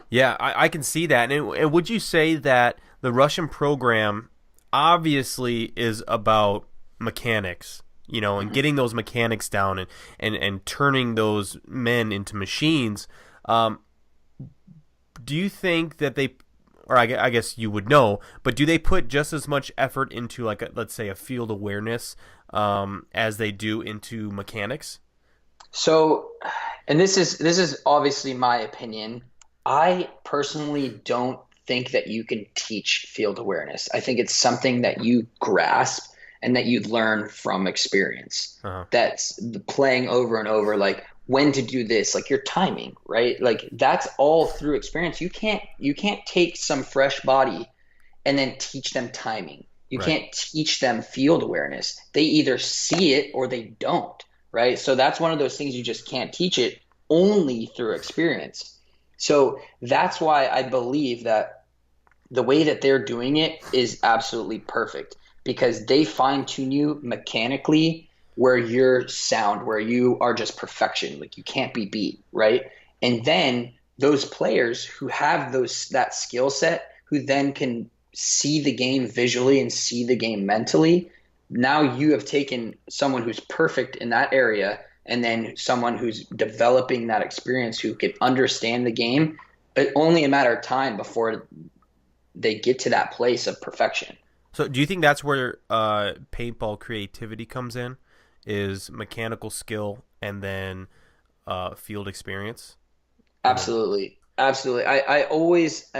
Yeah, I can see that. And would you say that the Russian program obviously is about mechanics, and getting those mechanics down and turning those men into machines? Do you think that or I guess you would know, but do they put just as much effort into, like, let's say, a field awareness as they do into mechanics? So, and this is obviously my opinion. I personally don't think that you can teach field awareness. I think it's something that you grasp and that you learn from experience. Uh-huh. That's the playing over and over, like when to do this, like your timing, right? Like that's all through experience. You can't take some fresh body and then teach them timing. You Right. can't teach them field awareness. They either see it or they don't, right? So that's one of those things you just can't teach it, only through experience. So that's why I believe that the way that they're doing it is absolutely perfect, because they fine tune you mechanically where you're sound, where you are just perfection, like you can't be beat, right? And then those players who have that skill set, who then can see the game visually and see the game mentally, now you have taken someone who's perfect in that area and then someone who's developing that experience who can understand the game, but only a matter of time before they get to that place of perfection. So do you think that's where paintball creativity comes in, is mechanical skill and then field experience? Or Absolutely. Absolutely. I always,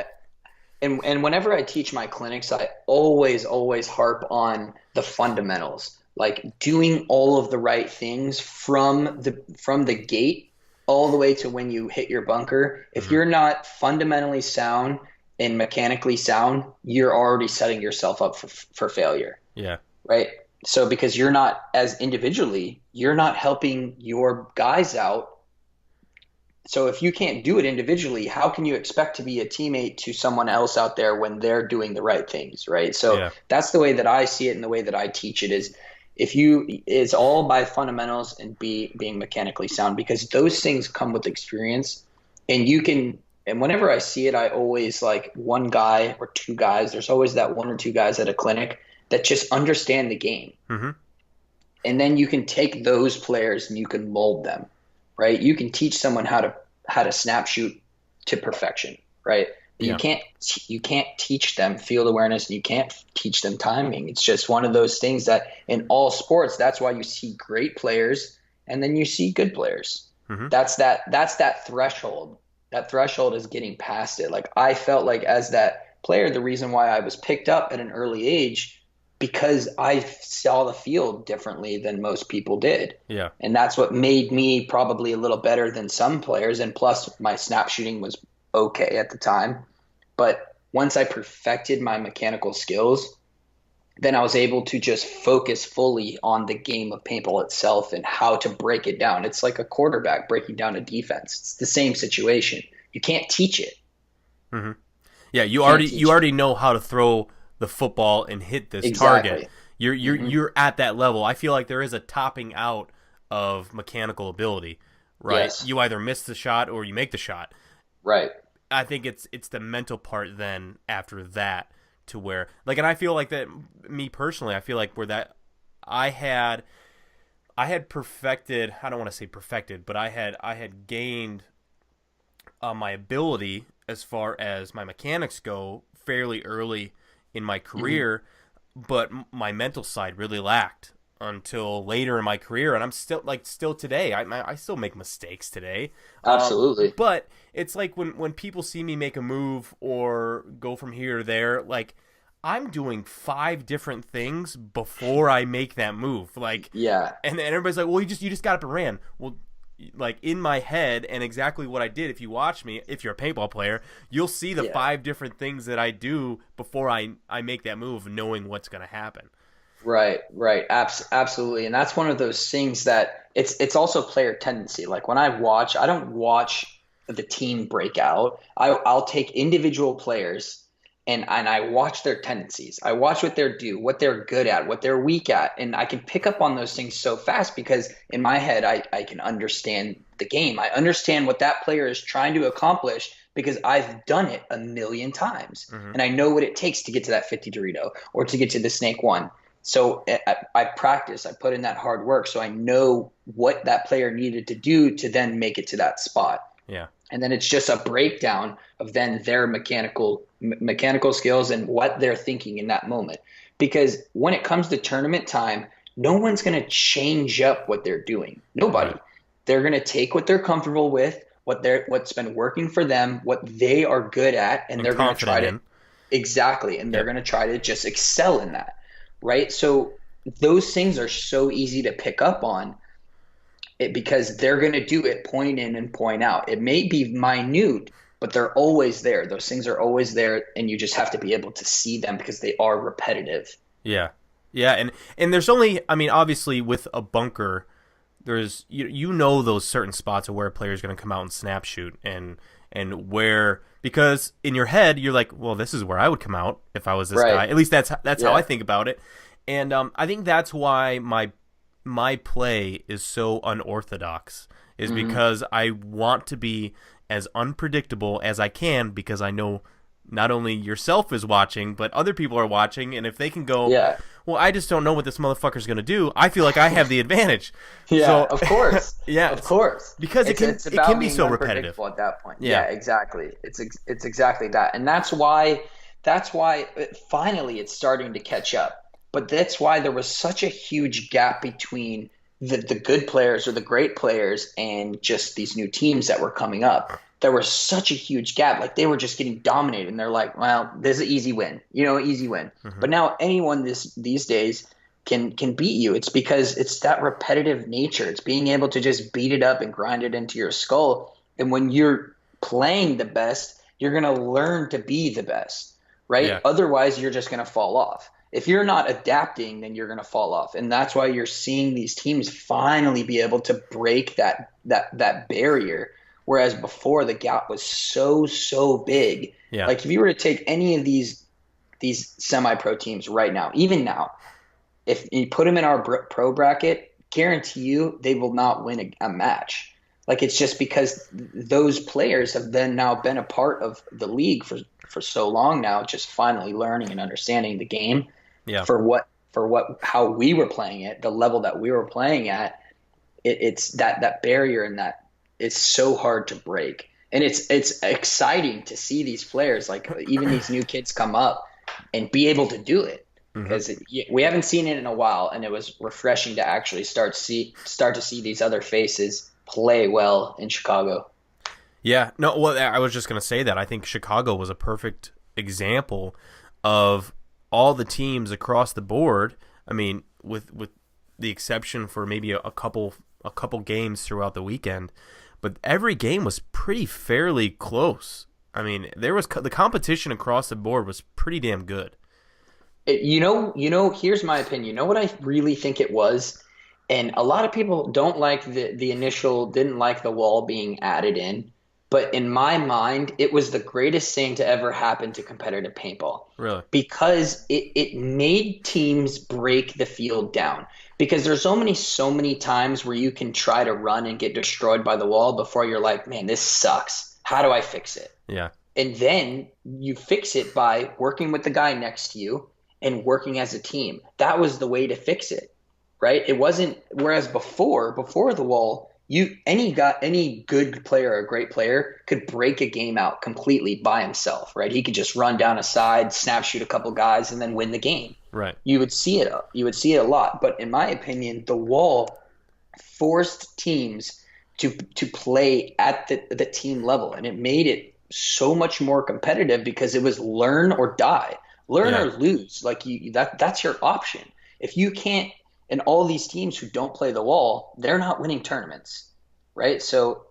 and whenever I teach my clinics, I always harp on the fundamentals, like doing all of the right things from the gate all the way to when you hit your bunker. If Mhm. you're not fundamentally sound and mechanically sound, you're already setting yourself up for failure, Yeah. right? So because you're not helping your guys out. So if you can't do it individually, how can you expect to be a teammate to someone else out there when they're doing the right things, right? So Yeah. that's the way that I see it, and the way that I teach it is, if you it's all by fundamentals and being mechanically sound, because those things come with experience. And you can, and whenever I see it, I always like one guy or two guys. There's always that one or two guys at a clinic that just understand the game, Mhm. and then you can take those players and you can mold them, right? You can teach someone how to snap shoot to perfection, right? But you Yeah. can't teach them field awareness, and you can't teach them timing. It's just one of those things that in all sports, that's why you see great players and then you see good players. Mhm. That's that threshold. That threshold is getting past it. Like I felt like as that player, the reason why I was picked up at an early age, because I saw the field differently than most people did. Yeah. And that's what made me probably a little better than some players. And plus, my snap shooting was okay at the time. But once I perfected my mechanical skills, then I was able to just focus fully on the game of paintball itself and how to break it down. It's like a quarterback breaking down a defense. It's the same situation. You can't teach it. Mhm. Yeah, You you can't already you teach it. already know how to throw the football and hit this target. Exactly. You're Hmm. you're at that level. I feel like there is a topping out of mechanical ability, right? Yes. You either miss the shot or you make the shot. Right. I think it's the mental part then after that, to where, like, and I feel like that, me personally, I feel like where that I had I had perfected, I don't want to say perfected, but I had gained my ability as far as my mechanics go fairly early in my Hmm. career, but my mental side really lacked until later in my career, and I'm still today. I still make mistakes today, Absolutely. but it's like when people see me make a move or go from here to there, like, I'm doing five different things before I make that move, like, Yeah. and everybody's like, well, you just got up and ran. Well, like, in my head, and exactly what I did, if you watch me, if you're a paintball player, you'll see the Yeah. five different things that I do before I make that move, knowing what's going to happen. Right, right. Absolutely. And that's one of those things that it's also player tendency. Like when I watch, I don't watch the team break out. I'll take individual players and I watch their tendencies. I watch what they're do, what they're good at, what they're weak at. And I can pick up on those things so fast because in my head I can understand the game. I understand what that player is trying to accomplish because I've done it a million times. Hmm. And I know what it takes to get to that 50 Dorito or to get to the snake one. So I practice, I put in that hard work so I know what that player needed to do to then make it to that spot. Yeah. And then it's just a breakdown of then their mechanical skills and what they're thinking in that moment. Because when it comes to tournament time, no one's going to change up what they're doing. Nobody. Right. They're going to take what they're comfortable with, what's been working for them, what they are good at, and they're going to try to exactly, and they're going to try to just excel in that, right? So those things are so easy to pick up on it because they're going to do it point in and point out. It may be minute, but they're always there. Those things are always there, and you just have to be able to see them because they are repetitive. Yeah. Yeah, and there's only, I mean, obviously with a bunker, there's you know those certain spots of where a player's going to come out and snap shoot and where, because in your head you're like, well, this is where I would come out if I was this guy. At least that's how I think about it. And I think that's why my play is so unorthodox, is because I want to be as unpredictable as I can, because I know not only yourself is watching, but other people are watching, and if they can go, well, I just don't know what this motherfucker's going to do, I feel like I have the advantage. Of course. Of course. Because it can be so repetitive at that point. Yeah, exactly. It's exactly that. And that's why finally it's starting to catch up. But that's why there was such a huge gap between the good players or the great players and just these new teams that were coming up. There was such a huge gap. Like, they were just getting dominated, and they're like, well, this is an easy win, easy win. But now anyone these days can beat you. It's because it's that repetitive nature. It's being able to just beat it up and grind it into your skull. And when you're playing the best, you're going to learn to be the best, right? Yeah. Otherwise, you're just going to fall off. If you're not adapting, then you're going to fall off. And that's why you're seeing these teams finally be able to break that barrier. Whereas before, the gap was so big. Yeah. Like, if you were to take any of these semi-pro teams right now, even now, if you put them in our pro bracket, guarantee you they will not win a match. Like, it's just because those players have then now been a part of the league for so long now, just finally learning and understanding the game for how we were playing it, the level that we were playing at. It's that barrier, and that it's so hard to break. And it's exciting to see these players, like even these new kids, come up and be able to do it, because we haven't seen it in a while, and it was refreshing to actually start to see these other faces play well in Chicago. Yeah, no, well, I was just going to say that I think Chicago was a perfect example of all the teams across the board. I mean, with the exception for maybe a couple games throughout the weekend, but every game was pretty fairly close. I mean, the competition across the board was pretty damn good. Here's my opinion. You know what I really think it was? And a lot of people don't like didn't like the wall being added in. But in my mind, it was the greatest thing to ever happen to competitive paintball. Really? Because it made teams break the field down. Because there's so many times where you can try to run and get destroyed by the wall before you're like, man, this sucks. How do I fix it? Yeah. And then you fix it by working with the guy next to you and working as a team. That was the way to fix it, right? It wasn't – whereas before the wall – any good player or great player could break a game out completely by himself, right? He could just run down a side, snap shoot a couple guys, and then win the game. Right. You would see it a lot. But in my opinion, the wall forced teams to play at the team level, and it made it so much more competitive because it was learn or die, or lose. Like that's your option. If you can't. And all these teams who don't play the wall, they're not winning tournaments, right? So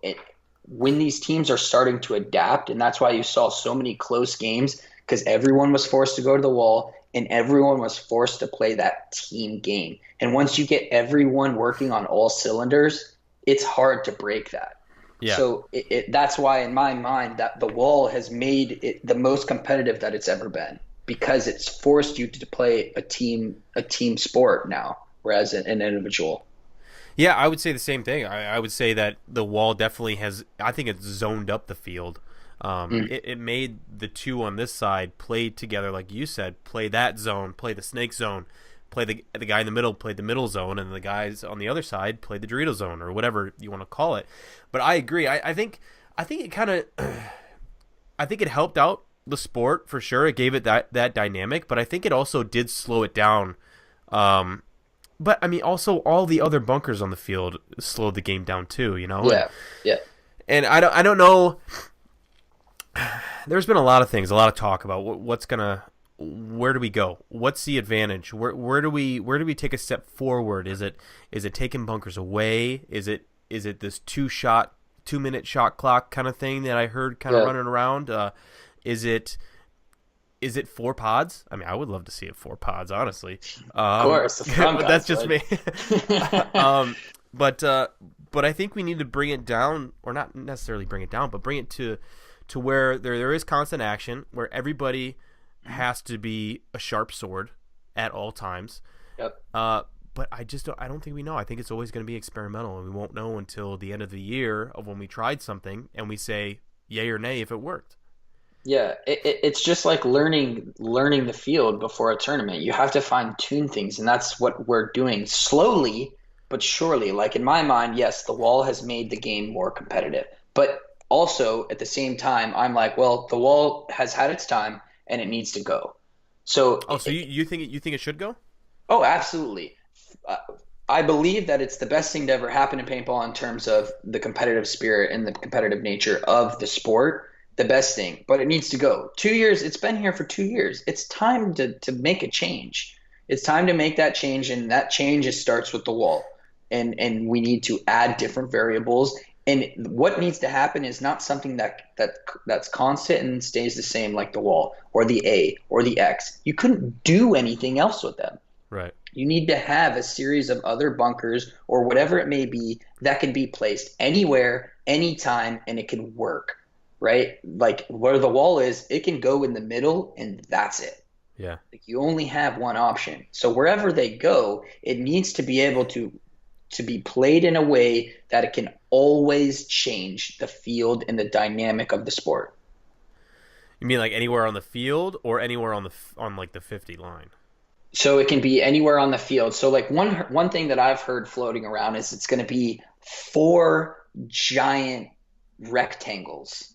when these teams are starting to adapt, and that's why you saw so many close games, because everyone was forced to go to the wall and everyone was forced to play that team game. And once you get everyone working on all cylinders, it's hard to break that. Yeah. So that's why, in my mind, that the wall has made it the most competitive that it's ever been, because it's forced you to play a team sport now. Whereas an individual. Yeah, I would say the same thing. I would say that the wall definitely has, I think it's zoned up the field. It made the two on this side play together, like you said, play that zone, play the snake zone, play the guy in the middle, play the middle zone, and the guys on the other side play the Dorito zone, or whatever you want to call it. But I agree. I think it kind of, I think it helped out the sport for sure. It gave it that dynamic, but I think it also did slow it down. But I mean, also all the other bunkers on the field slowed the game down too. You know. Yeah. Yeah. And I don't know. There's been a lot of things, a lot of talk about where do we go? What's the advantage? Where do we take a step forward? Is it taking bunkers away? Is it this 2-minute shot clock kind of thing that I heard kind of running around? Is it 4 pods? I mean, I would love to see it 4 pods, honestly. Of course, but that's just me. But I think we need to bring it down, or not necessarily bring it down, but bring it to where there is constant action, where everybody has to be a sharp sword at all times. Yep. But I don't think we know. I think it's always going to be experimental, and we won't know until the end of the year of when we tried something and we say yay or nay if it worked. Yeah, it's just like learning the field before a tournament. You have to fine tune things, and that's what we're doing slowly but surely. Like in my mind, yes, the wall has made the game more competitive, but also at the same time, I'm like, well, the wall has had its time and it needs to go. So, you think it should go? Oh, absolutely. I believe that it's the best thing to ever happen in paintball in terms of the competitive spirit and the competitive nature of the sport. The best thing, but it needs to go. 2 years, it's been here for 2 years. It's time to make a change. It's time to make that change, and that change starts with the wall. And we need to add different variables. And what needs to happen is not something that's constant and stays the same, like the wall or the A or the X. You couldn't do anything else with them. Right. You need to have a series of other bunkers or whatever it may be that can be placed anywhere, anytime, and it can work. Right? Like where the wall is, it can go in the middle and that's it. Yeah. Like you only have one option. So wherever they go, it needs to be able to be played in a way that it can always change the field and the dynamic of the sport. You mean like anywhere on the field or anywhere on like the 50 line? So it can be anywhere on the field. So like one thing that I've heard floating around is it's going to be 4 giant rectangles.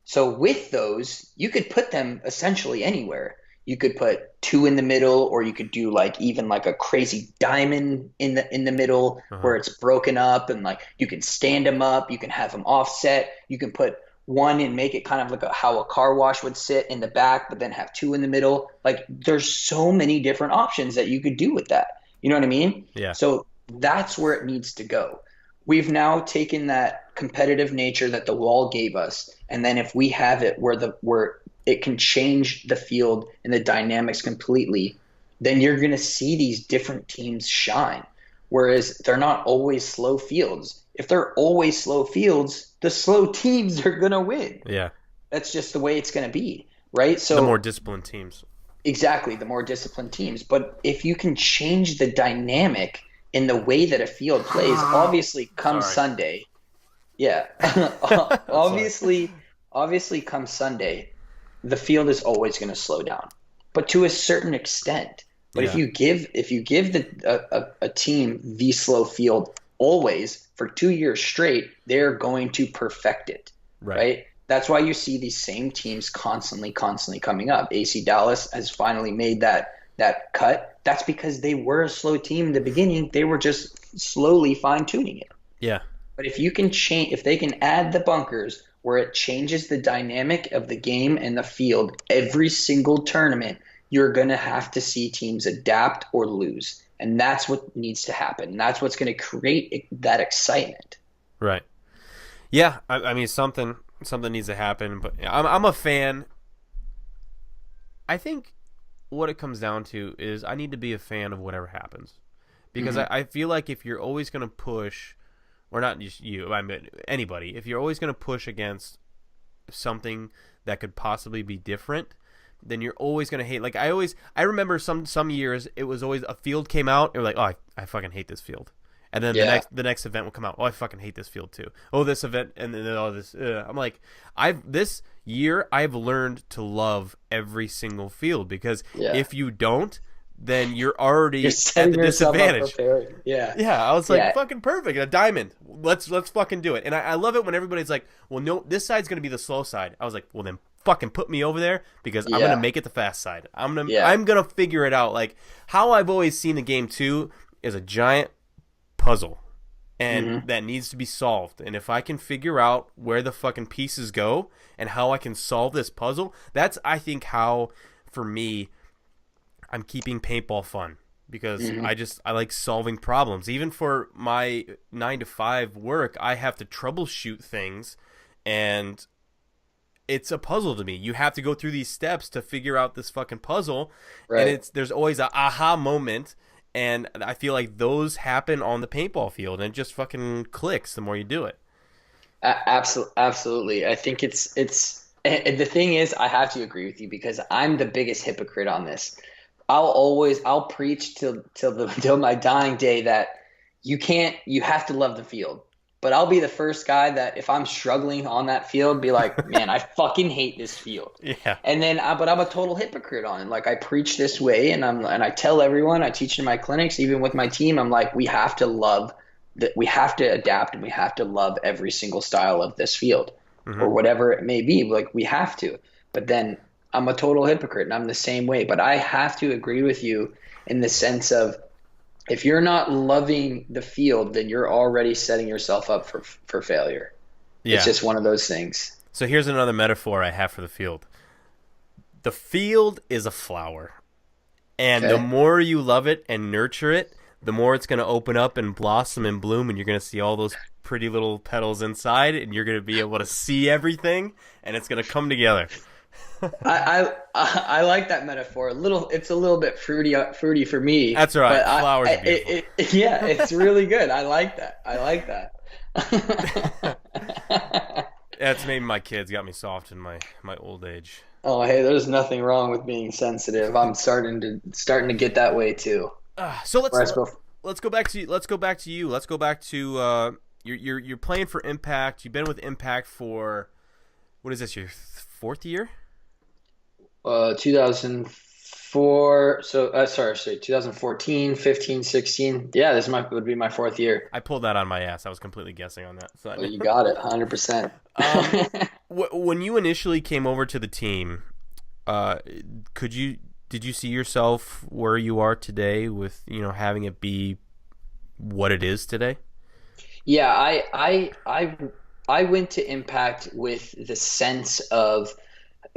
So with those, you could put them essentially anywhere. You could put 2 in the middle, or you could do like even like a crazy diamond in the middle where it's broken up, and like you can stand them up. You can have them offset. You can put 1 and make it kind of like how a car wash would sit in the back, but then have 2 in the middle. Like there's so many different options that you could do with that. You know what I mean? Yeah. So that's where it needs to go. We've now taken that competitive nature that the wall gave us, and then if we have it where it can change the field and the dynamics completely, then you're going to see these different teams shine. Whereas they're not always slow fields. If they're always slow fields, the slow teams are going to win. Yeah. That's just the way it's going to be, right? So the more disciplined teams. Exactly, the more disciplined teams. But if you can change the dynamic in the way that a field plays, obviously come Sunday. Yeah. obviously come Sunday, the field is always going to slow down, but to a certain extent. But if you give a team the slow field always for 2 years straight, they're going to perfect it. Right? That's why you see these same teams constantly coming up. AC Dallas has finally made that cut. That's because they were a slow team in the beginning. They were just slowly fine-tuning it. Yeah. But if they can add the bunkers where it changes the dynamic of the game and the field every single tournament, you're going to have to see teams adapt or lose. And that's what needs to happen. That's what's going to create that excitement. Right. Yeah, I mean, something needs to happen. But I'm a fan. I think what it comes down to is I need to be a fan of whatever happens. Because I feel like if you're always going to push, or not just you, I mean anybody, if you're always going to push against something that could possibly be different, then you're always going to hate. Like I remember some years it was always a field came out, and we're like, oh, I fucking hate this field. And then the next event will come out. Oh, I fucking hate this field too. Oh, this event, and then all this. I'm like, this year I've learned to love every single field, because if you don't, then you're already at the disadvantage. Yeah. I was like, fucking perfect, a diamond. Let's fucking do it. And I love it when everybody's like, well, no, this side's gonna be the slow side. I was like, well, then fucking put me over there because I'm gonna make it the fast side. I'm gonna figure it out. Like how I've always seen the game too is a giant puzzle, and that needs to be solved. And if I can figure out where the fucking pieces go and how I can solve this puzzle, that's I think how for me I'm keeping paintball fun. Because I like solving problems. Even for my 9-to-5 work, I have to troubleshoot things, and it's a puzzle to me. You have to go through these steps to figure out this fucking puzzle, and there's always a aha moment, and I feel like those happen on the paintball field, and it just fucking clicks the more you do it. Absolutely. I think it's the thing is, I have to agree with you because I'm the biggest hypocrite on this. I'll preach till my dying day that you have to love the field. But I'll be the first guy that if I'm struggling on that field, be like, man, I fucking hate this field. Yeah. And then, but I'm a total hypocrite on it. Like I preach this way, and I tell everyone, I teach in my clinics, even with my team, I'm like, we have to love that, we have to adapt, and we have to love every single style of this field, or whatever it may be. Like we have to. But then I'm a total hypocrite, and I'm the same way. But I have to agree with you in the sense of if you're not loving the field, then you're already setting yourself up for failure. Yeah. It's just one of those things. So here's another metaphor I have for the field. The field is a flower. And the more you love it and nurture it, the more it's going to open up and blossom and bloom, and you're going to see all those pretty little petals inside, and you're going to be able to see everything, and it's going to come together. I like that metaphor. It's a little bit fruity for me. That's right. Flowers are beautiful. It's really good. I like that. That's maybe my kids got me soft in my old age. Oh, hey, there's nothing wrong with being sensitive. I'm starting to get that way too. So let's go back to you. Let's go back to you're playing for Impact. You've been with Impact for what is this? Your fourth year? 2004. So sorry, 2014, 15, 16. Yeah, would be my fourth year. I pulled that on my ass. I was completely guessing on that. So you got it, 100%. When you initially came over to the team, did you see yourself where you are today with having it be what it is today? Yeah, I went to Impact with the sense of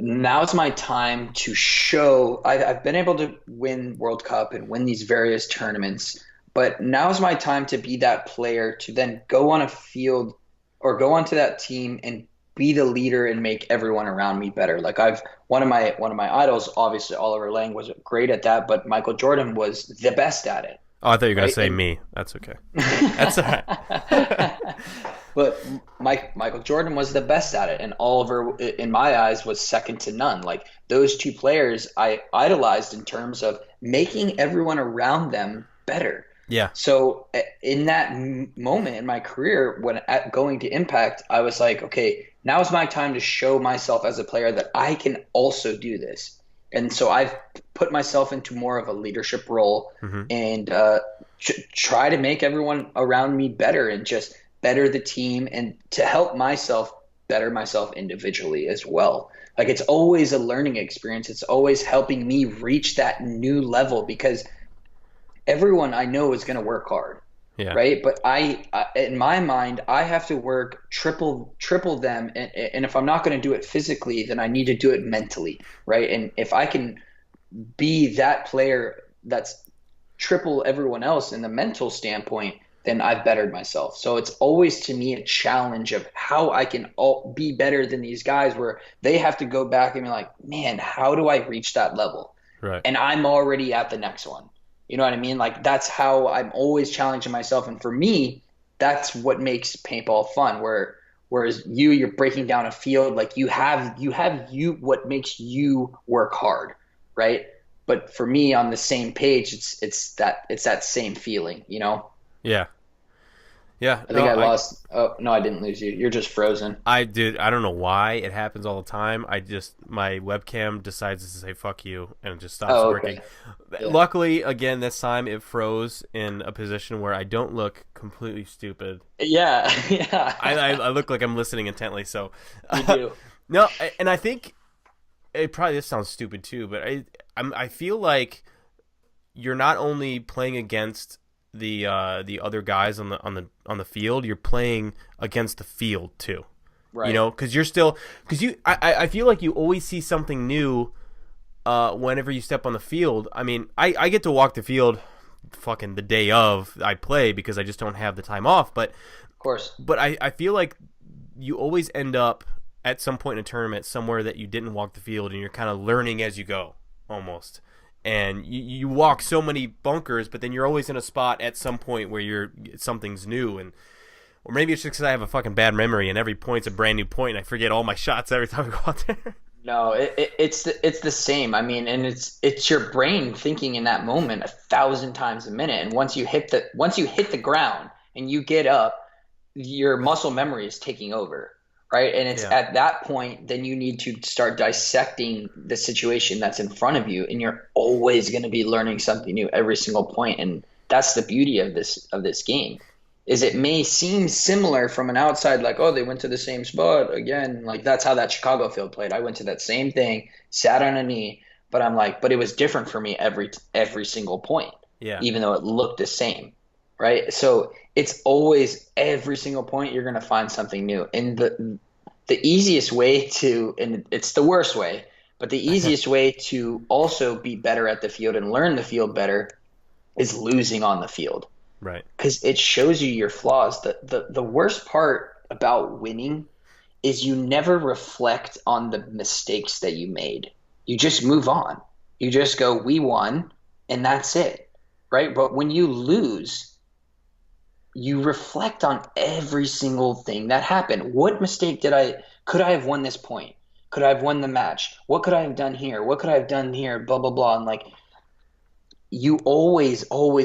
now's my time to show. I've been able to win World Cup and win these various tournaments, but now's my time to be that player to then go on a field or go onto that team and be the leader and make everyone around me better. Like one of my idols, obviously Oliver Lang was great at that, but Michael Jordan was the best at it. Oh, I thought you were going to say me. That's okay. That's all right. But Michael Jordan was the best at it, and Oliver, in my eyes, was second to none. Like those two players I idolized in terms of making everyone around them better. Yeah. So in that moment in my career, when going to Impact, I was like, okay, now is my time to show myself as a player that I can also do this. And so I've put myself into more of a leadership role and try to make everyone around me better and just better the team and to help myself better myself individually as well. Like it's always a learning experience. It's always helping me reach that new level because everyone I know is going to work hard. Yeah. Right. But I in my mind, I have to work triple them. And if I'm not going to do it physically, then I need to do it mentally. Right. And if I can be that player that's triple everyone else in the mental standpoint, then I've bettered myself. So it's always to me a challenge of how I can be better than these guys where they have to go back and be like, man, how do I reach that level? Right. And I'm already at the next one. You know what I mean? Like that's how I'm always challenging myself. And for me, that's what makes paintball fun. Whereas you're breaking down a field, like you have what makes you work hard, right? But for me, on the same page, it's that same feeling, you know? Yeah. Yeah. I think I lost. Oh, no, I didn't lose you. You're just frozen. I don't know why. It happens all the time. My webcam decides to say fuck you and it just stops working. Yeah. Luckily, again, this time it froze in a position where I don't look completely stupid. Yeah. Yeah. I look like I'm listening intently, so. You do. No, and I think it probably this sounds stupid too, but I feel like you're not only playing against the other guys on the field, you're playing against the field too. Right. You know, because I feel like you always see something new whenever you step on the field. I mean, I get to walk the field fucking the day of I play because I just don't have the time off. But Of course. But I feel like you always end up at some point in a tournament somewhere that you didn't walk the field, and you're kind of learning as you go almost. And you walk so many bunkers, but then you're always in a spot at some point where something's new, and or maybe it's just because I have a fucking bad memory and every point's a brand new point, and I forget all my shots every time I go out there. No, it's the same. I mean, and it's your brain thinking in that moment 1,000 times a minute. And once you hit the ground and you get up, your muscle memory is taking over, right? And it's at that point then you need to start dissecting the situation that's in front of you, and you're always going to be learning something new every single point. And that's the beauty of this game. Is it may seem similar from an outside, like, oh, they went to the same spot again. Like, that's how that Chicago field played. I went to that same thing, sat on a knee, but I'm like, but it was different for me every single point, even though it looked the same, right? So it's always every single point you're going to find something new. And the easiest way to, and it's the worst way, but the easiest way to also be better at the field and learn the field better is losing on the field. Right. Because it shows you your flaws. The worst part about winning is you never reflect on the mistakes that you made. You just move on. You just go, we won, and that's it, right? But when you lose, you reflect on every single thing that happened. What mistake could I have won this point? Could I have won the match? What could I have done here? What could I have done here? Blah, blah, blah. And like, you always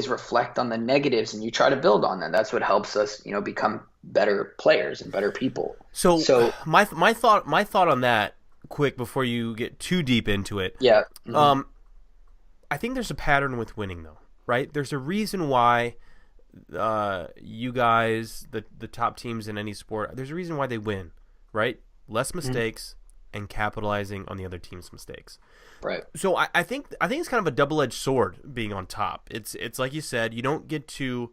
reflect on the negatives, and you try to build on that. That's what helps us, become better players and better people. So my thought on that, quick, before you get too deep into it. Yeah. Mm-hmm. I think there's a pattern with winning, though, right? There's a reason why you guys, the top teams in any sport, there's a reason why they win, right? Less mistakes and capitalizing on the other team's mistakes. Right. So I think it's kind of a double-edged sword being on top. It's like you said, you don't get to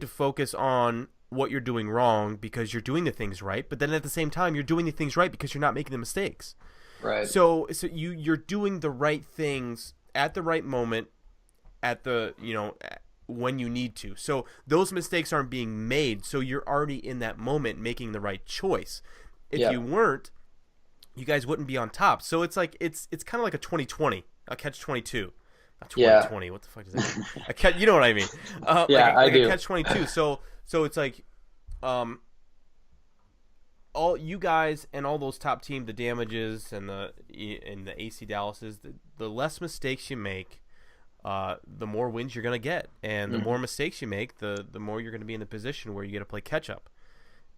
focus on what you're doing wrong because you're doing the things right, but then at the same time you're doing the things right because you're not making the mistakes. Right. So you're doing the right things at the right moment at the when you need to. So those mistakes aren't being made, so you're already in that moment making the right choice. If you weren't, you guys wouldn't be on top. So it's like it's kind of like a 2020, a catch-22. Not 2020. Yeah. What the fuck does that mean? You know what I mean? I do. A catch-22. So it's like all you guys and all those top teams, the Damages and the AC Dallases, the less mistakes you make, the more wins you're gonna get, and the more mistakes you make, the more you're gonna be in the position where you get to play catch-up.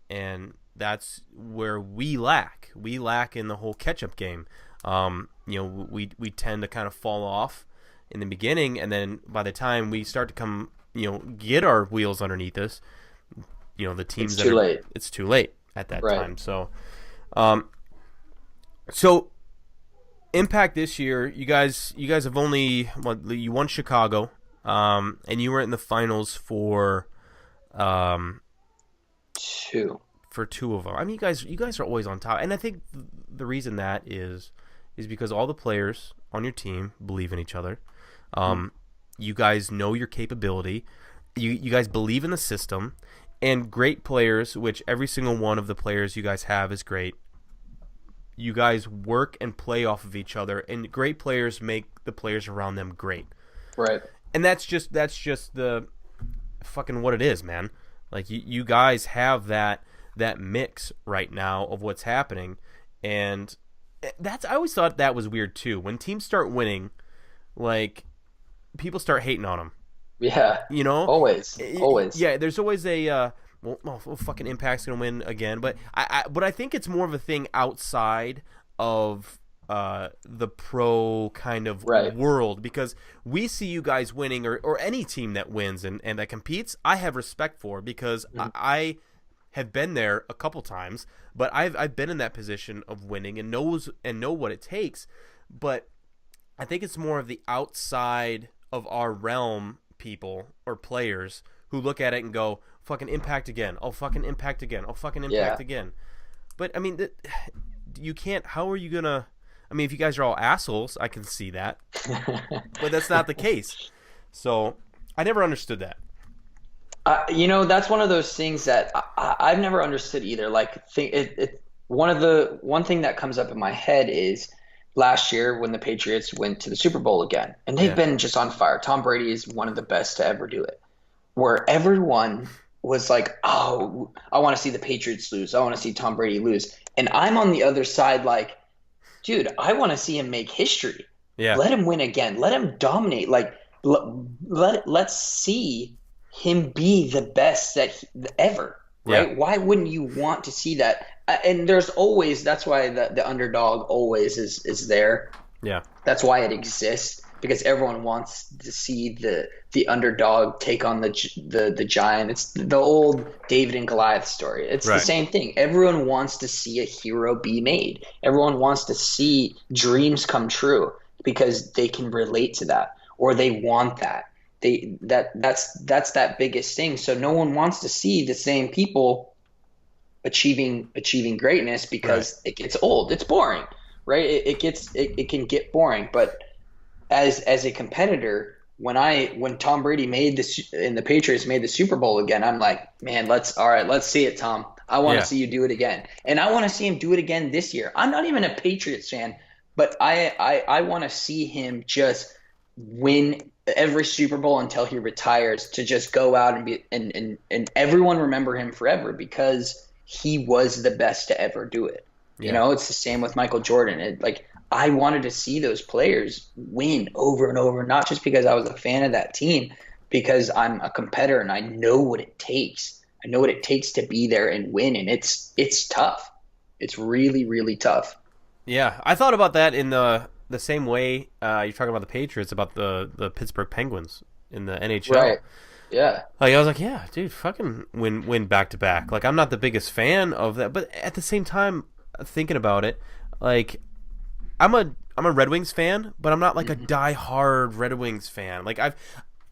And that's where we lack. We lack in the whole catch-up game. We tend to kind of fall off in the beginning, and then by the time we start to come, get our wheels underneath us, the teams it's too late at that time. So, Impact this year, you guys have only you won Chicago, and you were in the finals for two of them. I mean, you guys are always on top, and I think the reason that is because all the players on your team believe in each other. You guys know your capability. You guys believe in the system, and great players, which every single one of the players you guys have is great. You guys work and play off of each other, and great players make the players around them great. Right. And that's just the fucking what it is, man. Like you guys have that mix right now of what's happening, and I always thought that was weird too. When teams start winning, like people start hating on them. Yeah. Always. Yeah, there's always a fucking Impact's gonna win again, but I think it's more of a thing outside of the pro kind of world, because we see you guys winning, or any team that wins and that competes, I have respect for, because have been there a couple times, but I've been in that position of winning and know what it takes. But I think it's more of the outside of our realm people or players who look at it and go, fucking impact again. Oh, fucking impact again. Oh, fucking impact again. But, I mean, you can't – how are you going to – I mean, if you guys are all assholes, I can see that. But that's not the case. So I never understood that. That's one of those things that I've never understood either. Like, one thing that comes up in my head is last year when the Patriots went to the Super Bowl again, and they've been just on fire. Tom Brady is one of the best to ever do it. Where everyone was like, "Oh, I want to see the Patriots lose. I want to see Tom Brady lose," and I'm on the other side, like, dude, I want to see him make history. Yeah, let him win again. Let him dominate. Like, let's see him be the best ever, right? Yeah. Why wouldn't you want to see that? And there's always, that's why the underdog always is there. Yeah. That's why it exists, because everyone wants to see the underdog take on the giant. It's the old David and Goliath story. It's the same thing. Everyone wants to see a hero be made. Everyone wants to see dreams come true because they can relate to that, or they want that. That's that biggest thing. So no one wants to see the same people achieving greatness because it gets old. It's boring, right? It can get boring. But as a competitor, when Tom Brady and the Patriots made the Super Bowl again, I'm like, man, let's see it, Tom. I want to see you do it again, and I want to see him do it again this year. I'm not even a Patriots fan, but I want to see him just win every Super Bowl until he retires, to just go out and be and everyone remember him forever because he was the best to ever do it. Yeah. It's the same with Michael Jordan. I wanted to see those players win over and over, not just because I was a fan of that team, because I'm a competitor and I know what it takes. I know what it takes to be there and win, and it's tough. It's really, really tough. Yeah, I thought about that in the same way you're talking about the Patriots, about the Pittsburgh Penguins in the NHL. Right. Yeah. Like, I was like, yeah, dude, fucking win back to back. Like, I'm not the biggest fan of that, but at the same time, thinking about it, like, I'm a Red Wings fan, but I'm not like a diehard Red Wings fan. Like,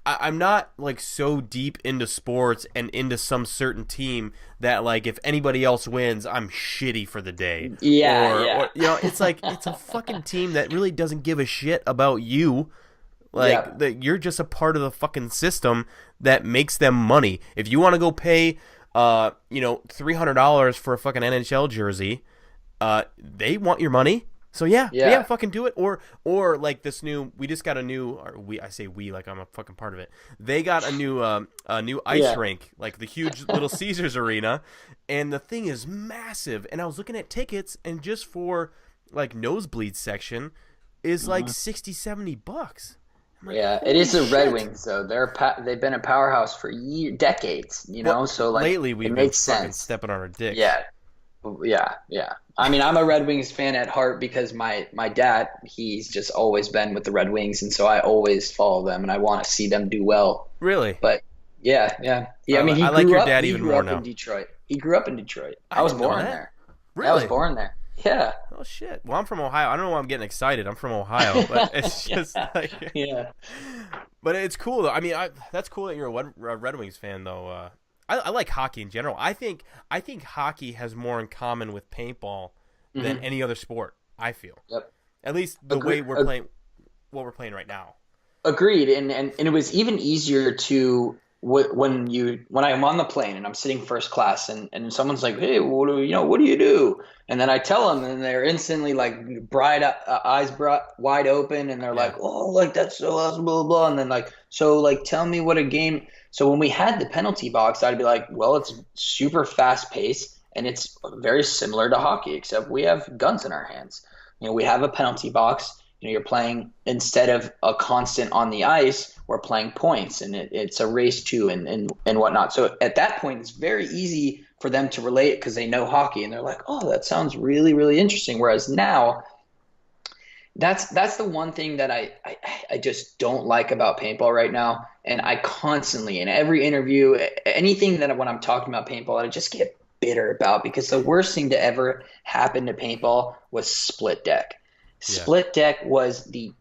I'm not like so deep into sports and into some certain team that, like, if anybody else wins, I'm shitty for the day. Yeah. Or it's like, it's a fucking team that really doesn't give a shit about you. Like, that you're just a part of the fucking system that makes them money. If you want to go pay, $300 for a fucking NHL jersey, they want your money. So yeah, fucking do it. Or like this new, we just got a new, I say we like I'm a fucking part of it. They got a new ice rink, like the huge Little Caesars arena, and the thing is massive. And I was looking at tickets, and just for like nosebleed section is like $60-$70. Like, yeah, it is the Red Wings though. They've been a powerhouse for decades. So like lately we've been fucking stepping on our dicks. Yeah. I mean, I'm a Red Wings fan at heart because my dad, he's just always been with the Red Wings, and so I always follow them, and I want to see them do well. Really? But yeah. I mean, I like your dad even more now. In Detroit. He grew up in Detroit. I was born there. Really? I was born there. Yeah. Oh shit. Well, I'm from Ohio. I don't know why I'm getting excited. I'm from Ohio, but it's just like yeah. But it's cool though. I mean, that's cool that you're a Red Wings fan though. I like hockey in general. I think hockey has more in common with paintball than any other sport. I feel. Yep. At least the way we're playing, what we're playing right now. Agreed. And it was even easier to when I'm on the plane and I'm sitting first class and someone's like, hey, what do you do? And then I tell them, and they're instantly like eyes wide open, and they're like, oh, like that's so awesome, blah, blah, blah. And then like, so like, tell me what a game. So when we had the penalty box, I'd be like, well, it's super fast paced and it's very similar to hockey, except we have guns in our hands. We have a penalty box. You're playing, instead of a constant on the ice, we're playing points, and it's a race to and whatnot. So at that point, it's very easy for them to relate because they know hockey, and they're like, oh, that sounds really, really interesting. Whereas now, that's the one thing that I just don't like about paintball right now. And I constantly, in every interview, anything that when I'm talking about paintball, I just get bitter about because the worst thing to ever happen to paintball was split deck. Yeah. Split deck was the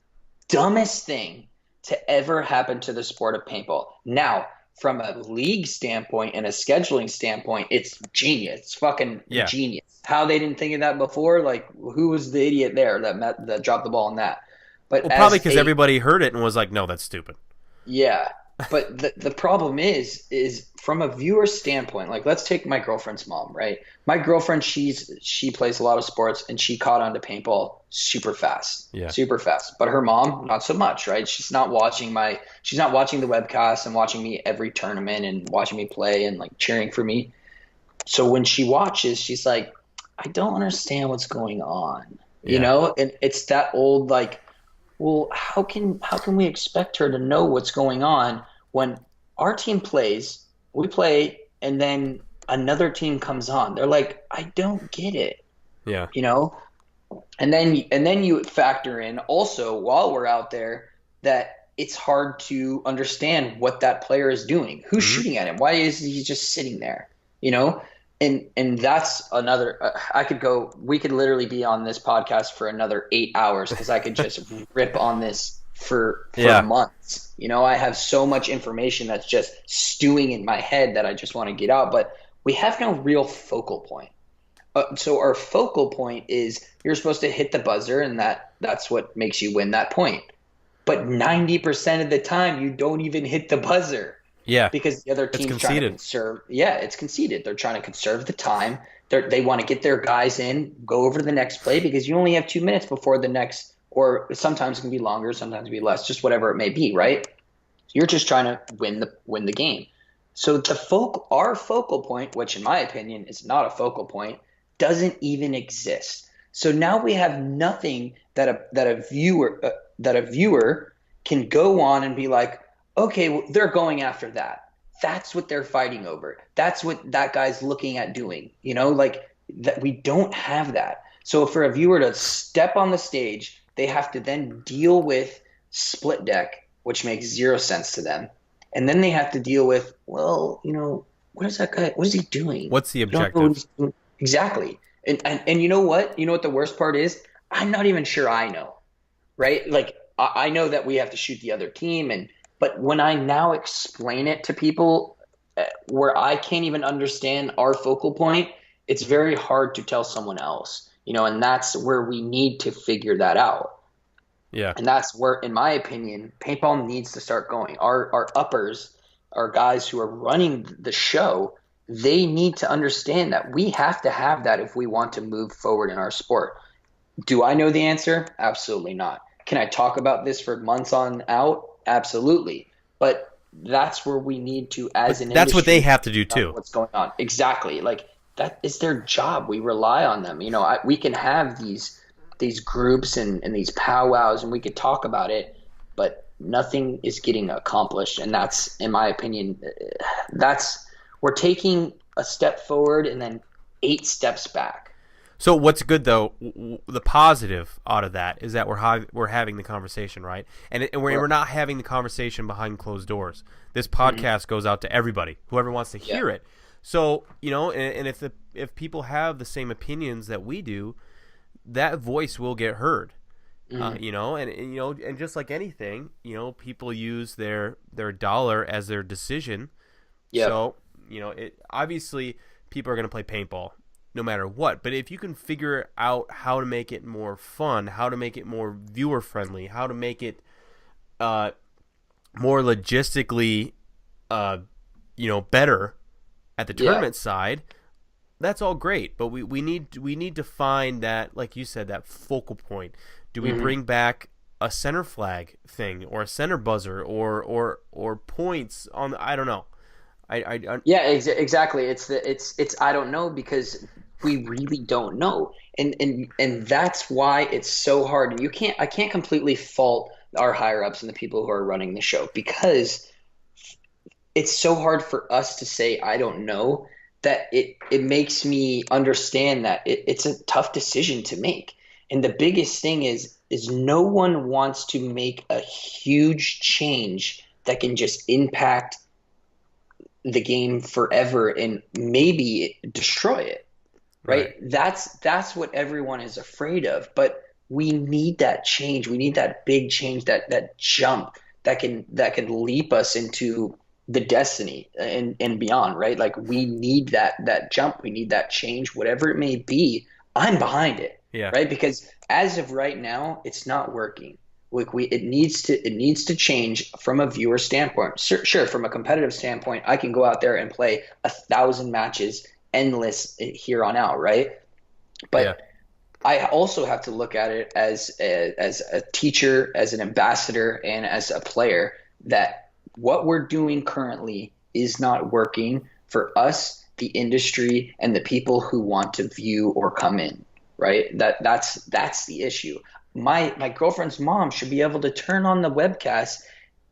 dumbest thing to ever happen to the sport of paintball. Now, from a league standpoint and a scheduling standpoint, it's genius. It's fucking Yeah. genius. How they didn't think of that before? Like, who was the idiot there that dropped the ball on that? But Well, probably because everybody heard it and was like, no, that's stupid. yeah, but the problem is from a viewer standpoint, like let's take my girlfriend's mom, right? My girlfriend, she plays a lot of sports and she caught on to paintball super fast. Yeah. Super fast. But her mom, not so much, right? She's not watching the webcast and watching me every tournament and watching me play and like cheering for me. So when she watches, she's like, I don't understand what's going on. You Yeah. know? And it's that old like, well, how can we expect her to know what's going on when our team plays, we play, and then another team comes on? They're like, I don't get it, Yeah. you know? And then you factor in also while we're out there that it's hard to understand what that player is doing. Who's shooting at him? Why is he just sitting there? You know? And that's another we could literally be on this podcast for another 8 hours because I could just rip on this for months. You know, I have so much information that's just stewing in my head that I just want to get out, but we have no real focal point. So our focal point is you're supposed to hit the buzzer and that's what makes you win that point. But 90% of the time you don't even hit the buzzer. Yeah, because the other team's trying to conserve. Yeah, it's conceded. They're trying to conserve the time. They want to get their guys in, go over to the next play because you only have 2 minutes before the next, or sometimes it can be longer, sometimes it can be less, just whatever it may be, right? You're just trying to win the game. So our focal point, which in my opinion is not a focal point, doesn't even exist. So now we have nothing that a viewer can go on and be like, okay, well, they're going after that. That's what they're fighting over. That's what that guy's looking at doing. You know, like that we don't have that. So for a viewer to step on the stage, they have to then deal with split deck, which makes zero sense to them. And then they have to deal with, well, you know, what is that guy? What is he doing? What's the objective? Exactly. And you know what? You know what the worst part is? I'm not even sure I know. Right? Like I know that we have to shoot the other team but when I now explain it to people where I can't even understand our focal point, it's very hard to tell someone else, you know, and that's where we need to figure that out. Yeah. And that's where, in my opinion, paintball needs to start going. Our uppers, our guys who are running the show, they need to understand that we have to have that if we want to move forward in our sport. Do I know the answer? Absolutely not. Can I talk about this for months on out? Absolutely. But that's where we need to, as an industry, that's what they have to do too. What's going on? Exactly. Like that is their job. We rely on them. You know, we can have these groups and these powwows and we could talk about it, but nothing is getting accomplished. And that's, in my opinion, we're taking a step forward and then 8 steps back. So what's good though, the positive out of that is that we're having the conversation, right? And we're not having the conversation behind closed doors. This podcast goes out to everybody, whoever wants to hear it. So, you know, and if people have the same opinions that we do, that voice will get heard. You know, and you know, and just like anything, you know, people use their dollar as their decision. Yep. So, you know, obviously people are going to play paintball no matter what. But if you can figure out how to make it more fun, how to make it more viewer friendly, how to make it more logistically, you know, better at the tournament side, that's all great. But we need to find that, like you said, that focal point. Do we bring back a center flag thing or a center buzzer or points on? I don't know. Exactly. It's I don't know because we really don't know, and that's why it's so hard. And I can't completely fault our higher ups and the people who are running the show because it's so hard for us to say I don't know that it makes me understand that it's a tough decision to make. And the biggest thing is no one wants to make a huge change that can just impact the game forever and maybe destroy it, Right. right? That's what everyone is afraid of. But we need that change. We need that big change, that jump that can leap us into the destiny and beyond, right? Like we need that jump. We need that change, whatever it may be. I'm behind it, Yeah. right? Because as of right now, it's not working. Like it needs to change from a viewer standpoint. Sure, from a competitive standpoint, I can go out there and play 1,000 matches endless here on out, right? Yeah. But I also have to look at it as a teacher, as an ambassador, and as a player that what we're doing currently is not working for us, the industry, and the people who want to view or come in, right? That's the issue. My girlfriend's mom should be able to turn on the webcast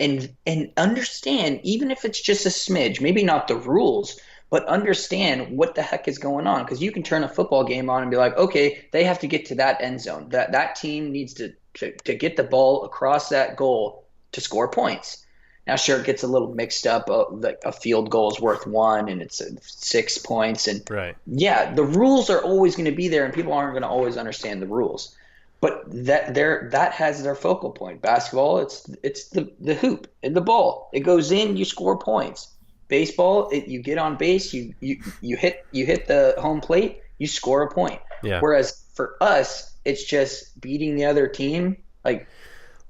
and understand, even if it's just a smidge, maybe not the rules, but understand what the heck is going on. Because you can turn a football game on and be like, okay, they have to get to that end zone. That team needs to get the ball across that goal to score points. Now, sure, it gets a little mixed up. Like a field goal is worth one, and it's 6 points. And Right. yeah, the rules are always going to be there, and people aren't going to always understand the rules. But that has their focal point. Basketball, it's the hoop and the ball. It goes in, you score points. Baseball, you get on base, you hit the home plate, you score a point. Yeah. Whereas for us, it's just beating the other team. Like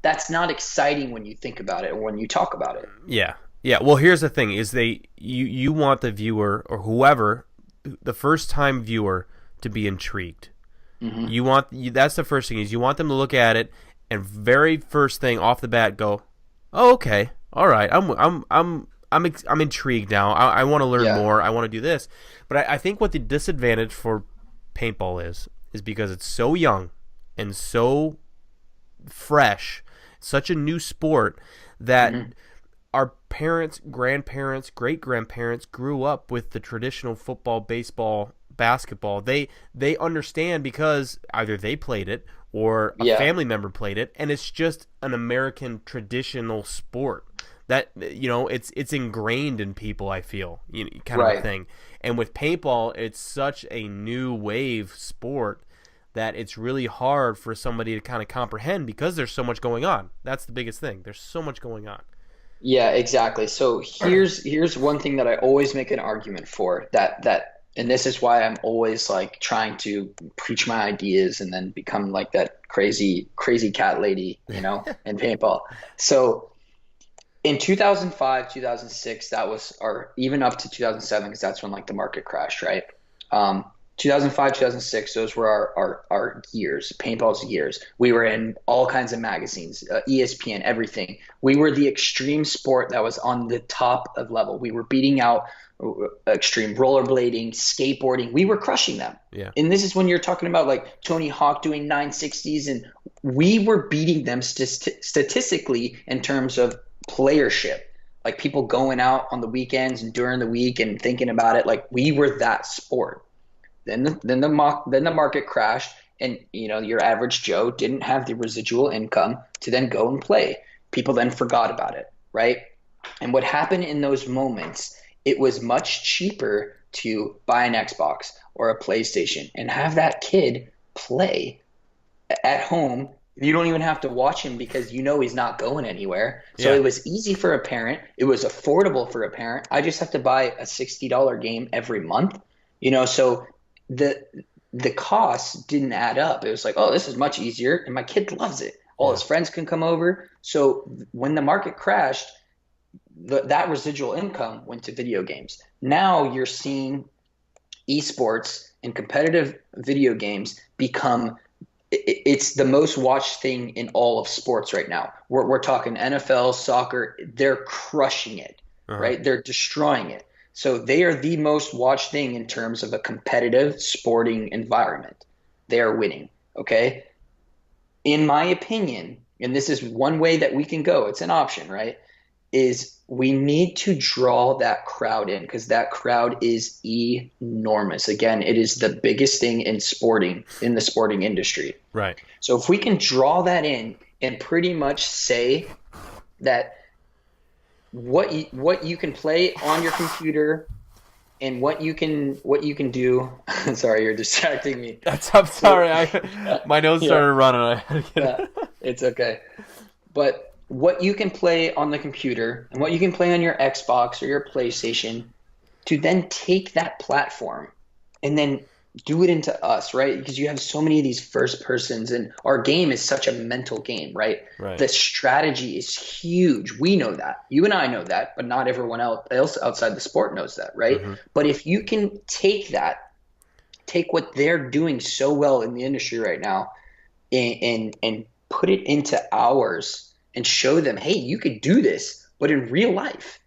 that's not exciting when you think about it or when you talk about it. Yeah. Yeah. Well, here's the thing: is you want the viewer or whoever, the first time viewer, to be intrigued. Mm-hmm. That's the first thing, is you want them to look at it and very first thing off the bat go, oh, okay, all right, I'm intrigued now. I want to learn more. I want to do this. But I think what the disadvantage for paintball is because it's so young and so fresh, such a new sport that our parents, grandparents, great grandparents grew up with the traditional football, baseball, basketball. They understand because either they played it or a family member played it, and it's just an American traditional sport that it's ingrained in people. I feel kind of a thing. And with paintball, it's such a new wave sport that it's really hard for somebody to kind of comprehend because there's so much going on. That's the biggest thing. There's so much going on. Yeah, exactly. So here's one thing that I always make an argument for that and this is why I'm always like trying to preach my ideas and then become like that crazy cat lady, in paintball. So in 2005, 2006, that was, or even up to 2007, because that's when like the market crashed, right? 2005, 2006, those were our years, paintball's years. We were in all kinds of magazines, ESPN, everything. We were the extreme sport that was on the top of level. We were beating out extreme rollerblading, skateboarding. We were crushing them. Yeah. And this is when you're talking about like Tony Hawk doing 960s, and we were beating them statistically in terms of playership. Like people going out on the weekends and during the week and thinking about it, like we were that sport. Then the market crashed, and your average Joe didn't have the residual income to then go and play. People then forgot about it, right? And what happened in those moments, it was much cheaper to buy an Xbox or a PlayStation and have that kid play at home. You don't even have to watch him because he's not going anywhere. So it was easy for a parent. It was affordable for a parent. I just have to buy a $60 game every month, so the costs didn't add up. It was like, oh, this is much easier, and my kid loves it. All his friends can come over. So when the market crashed, that residual income went to video games. Now you're seeing esports and competitive video games become it's the most watched thing in all of sports right now. We're talking NFL, soccer. They're crushing it, right? They're destroying it. So they are the most watched thing in terms of a competitive sporting environment. They are winning, okay? In my opinion, and this is one way that we can go, it's an option, right, is we need to draw that crowd in, because that crowd is enormous. Again, it is the biggest thing in the sporting industry. Right. So if we can draw that in and pretty much say that what you can play on your computer and what you can do. Sorry, you're distracting me. I'm So sorry. My nose yeah, started running. I had to yeah, get it. it's okay. But what you can play on the computer and what you can play on your Xbox or your PlayStation, to then take that platform and then do it into us, right? Because you have so many of these first persons, and our game is such a mental game, right? Right. The strategy is huge. We know that. You and I know that, but not everyone else outside the sport knows that, right? Hmm. But if you can take what they're doing so well in the industry right now and put it into ours and show them, hey, you could do this, but in real life,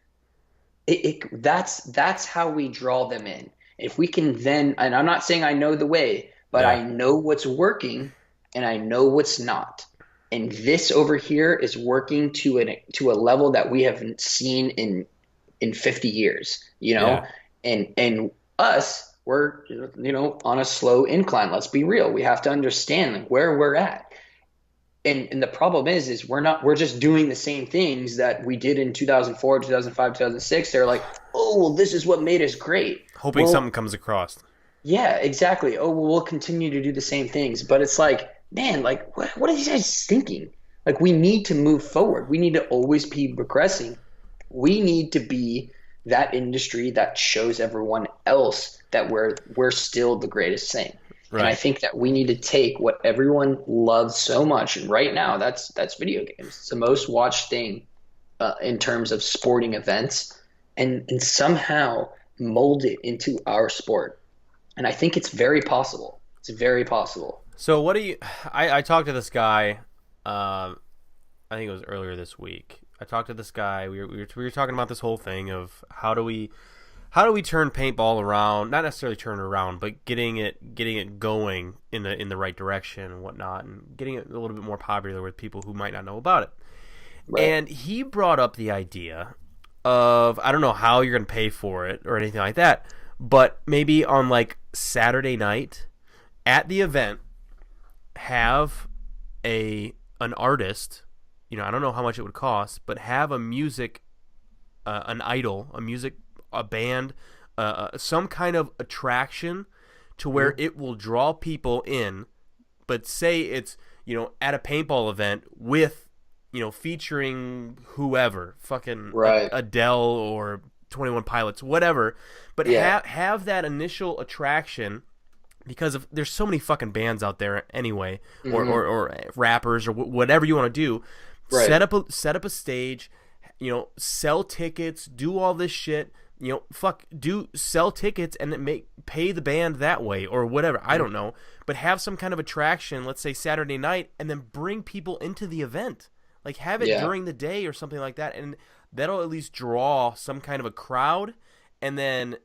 that's how we draw them in. If we can then, and I'm not saying I know the way, but Yeah. I know what's working and I know what's not. And this over here is working to a level that we haven't seen in 50 years, Yeah. and us, we're on a slow incline. Let's be real. We have to understand like where we're at. And the problem is we're just doing the same things that we did in 2004, 2005, 2006. They're like, oh, well, this is what made us great. Hoping Well, something comes across. yeah, exactly. Oh, well, we'll continue to do the same things. But it's like, man, like, what are these guys thinking? Like, we need to move forward. We need to always be progressing. We need to be that industry that shows everyone else that we're still the greatest thing. And I Right. think that we need to take what everyone loves so much, and right now that's video games. It's the most watched thing in terms of sporting events, and somehow mold it into our sport. And I think it's very possible. It's very possible. So what do you? I talked to this guy. I think it was earlier this week. I talked to this guy. We were talking about this whole thing of how do we turn paintball around? Not necessarily turn it around, but getting it going in the right direction and whatnot, and getting it a little bit more popular with people who might not know about it. Right. And he brought up the idea of, I don't know how you're going to pay for it or anything like that, but maybe on like Saturday night at the event, have an artist, I don't know how much it would cost, but have a music, an idol, a band, some kind of attraction to where it will draw people in. But say it's, at a paintball event with, featuring whoever, fucking Right. Adele or 21 Pilots, whatever. But Yeah. have that initial attraction, because there's so many fucking bands out there anyway, or rappers or whatever you want to do. Right. Set up a stage, sell tickets, do all this shit. Sell tickets and then pay the band that way or whatever. I don't know, but have some kind of attraction. Let's say Saturday night, and then bring people into the event. Like have it Yeah. during the day or something like that, and that'll at least draw some kind of a crowd. And then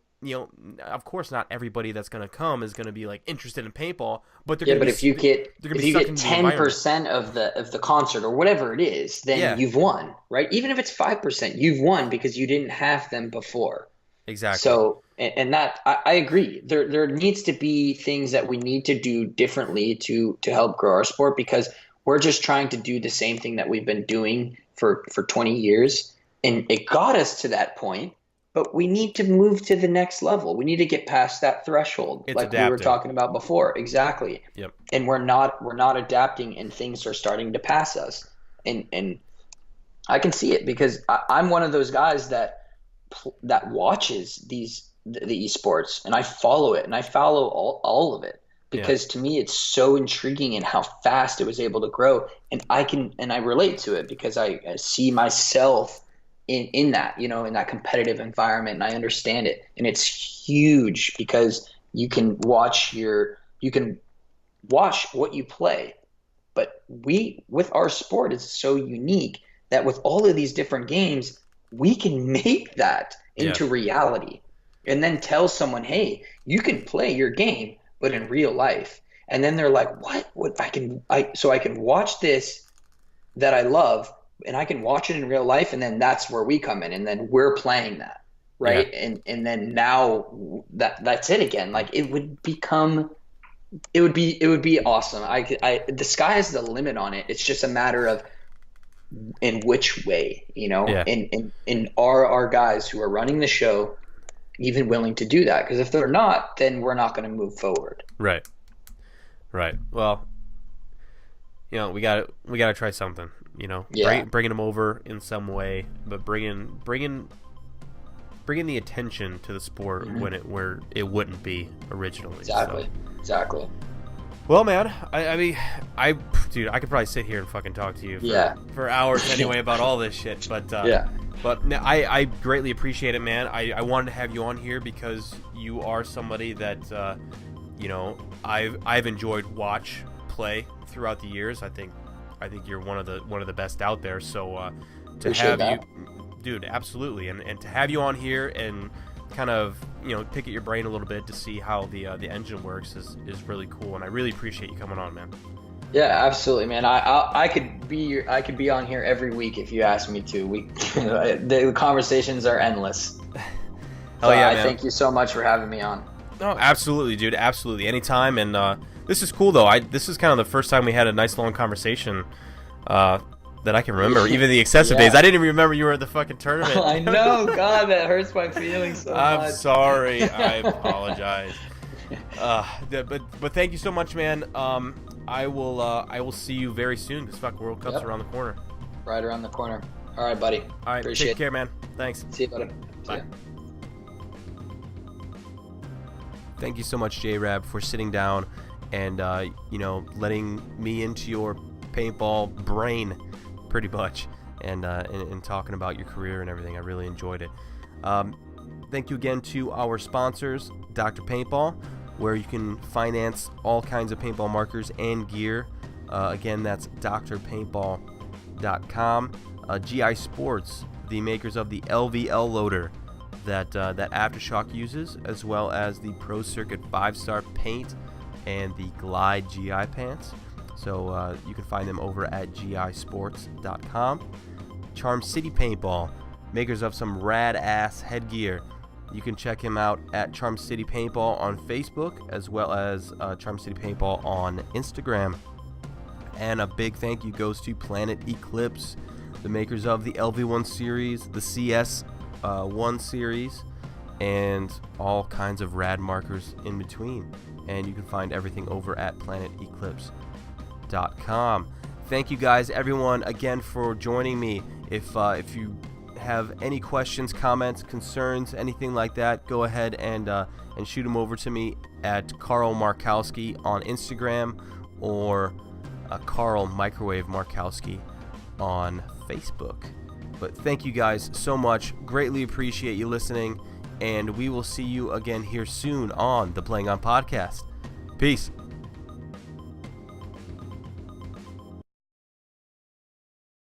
of course, not everybody that's gonna come is gonna be like interested in paintball, but Yeah, but if you get they're gonna if be you sucked get into the ten environment. percent of the concert or whatever it is, then Yeah, you've won, right? Even if it's 5%, you've won because you didn't have them before. exactly. So, and that I agree. There needs to be things that we need to do differently to help grow our sport, because we're just trying to do the same thing that we've been doing for 20 years, and it got us to that point. But we need to move to the next level. We need to get past that threshold, It's like we were adapting. talking about before. Exactly. Yep. And we're not adapting, and things are starting to pass us. And I can see it because I'm one of those guys that watches the esports, and I follow it, and I follow all of it, Yeah. because to me it's so intriguing in how fast it was able to grow, and I relate to it because I see myself in that, in that competitive environment, and I understand it, and it's huge because you can watch what you play. But with our sport, it's so unique that with all of these different games, we can make that Yeah. into reality and then tell someone, hey, you can play your game, but in real life. And then they're like, what so I can watch this that I love, and I can watch it in real life. And then that's where we come in, and then we're playing that. Right. Yeah. And then now that's it again. Like it would be awesome. The sky is the limit on it. It's just a matter of in which way, Yeah. and are our guys who are running the show even willing to do that? Because if they're not, then we're not going to move forward. Right. Right. Well, we got to try something. Yeah, Bringing them over in some way, but bringing the attention to the sport where it wouldn't be originally. exactly. So. Exactly. Well, man, I mean, dude, I could probably sit here and fucking talk to you for hours anyway about all this shit. But but I greatly appreciate it, man. I wanted to have you on here because you are somebody that I've enjoyed play throughout the years. I think you're one of the best out there. So to Appreciate have that. you, dude, absolutely, and to have you on here and kind of pick at your brain a little bit to see how the engine works is really cool, and I really appreciate you coming on, man. Yeah, absolutely, man. I could be on here every week if you asked me to. The conversations are endless. Hell yeah, I man. thank you so much for having me on. No, absolutely, dude, absolutely, anytime. And this is cool though. This is kind of the first time we had a nice long conversation that I can remember. Even the excessive days, I didn't even remember you were at the fucking tournament. I know, God, that hurts my feelings so much. I'm sorry. I apologize. But thank you so much, man. I will see you very soon. This fucking World Cup's around the corner. Right around the corner. All right, buddy. All right, Appreciate take care, man. Thanks. See you, buddy. Bye. Thank you so much, J-Rabb, for sitting down and letting me into your paintball brain, pretty much, and talking about your career and everything. I really enjoyed it. Thank you again to our sponsors, Dr. Paintball, where you can finance all kinds of paintball markers and gear. Again, that's drpaintball.com. GI Sports, the makers of the LVL loader that Aftershock uses, as well as the Pro Circuit 5-star paint and the Glide GI pants. So you can find them over at gisports.com. Charm City Paintball, makers of some rad-ass headgear. You can check him out at Charm City Paintball on Facebook, as well as Charm City Paintball on Instagram. And a big thank you goes to Planet Eclipse, the makers of the LV1 series, the CS1 series, and all kinds of rad markers in between. And you can find everything over at planeteclipse.com. Thank you guys, everyone, again for joining me. If you have any questions, comments, concerns, anything like that, go ahead and shoot them over to me at Carl Markowski on Instagram, or Carl Microwave Markowski on Facebook. But thank you guys so much. Greatly appreciate you listening, and we will see you again here soon on the Playing On Podcast. Peace.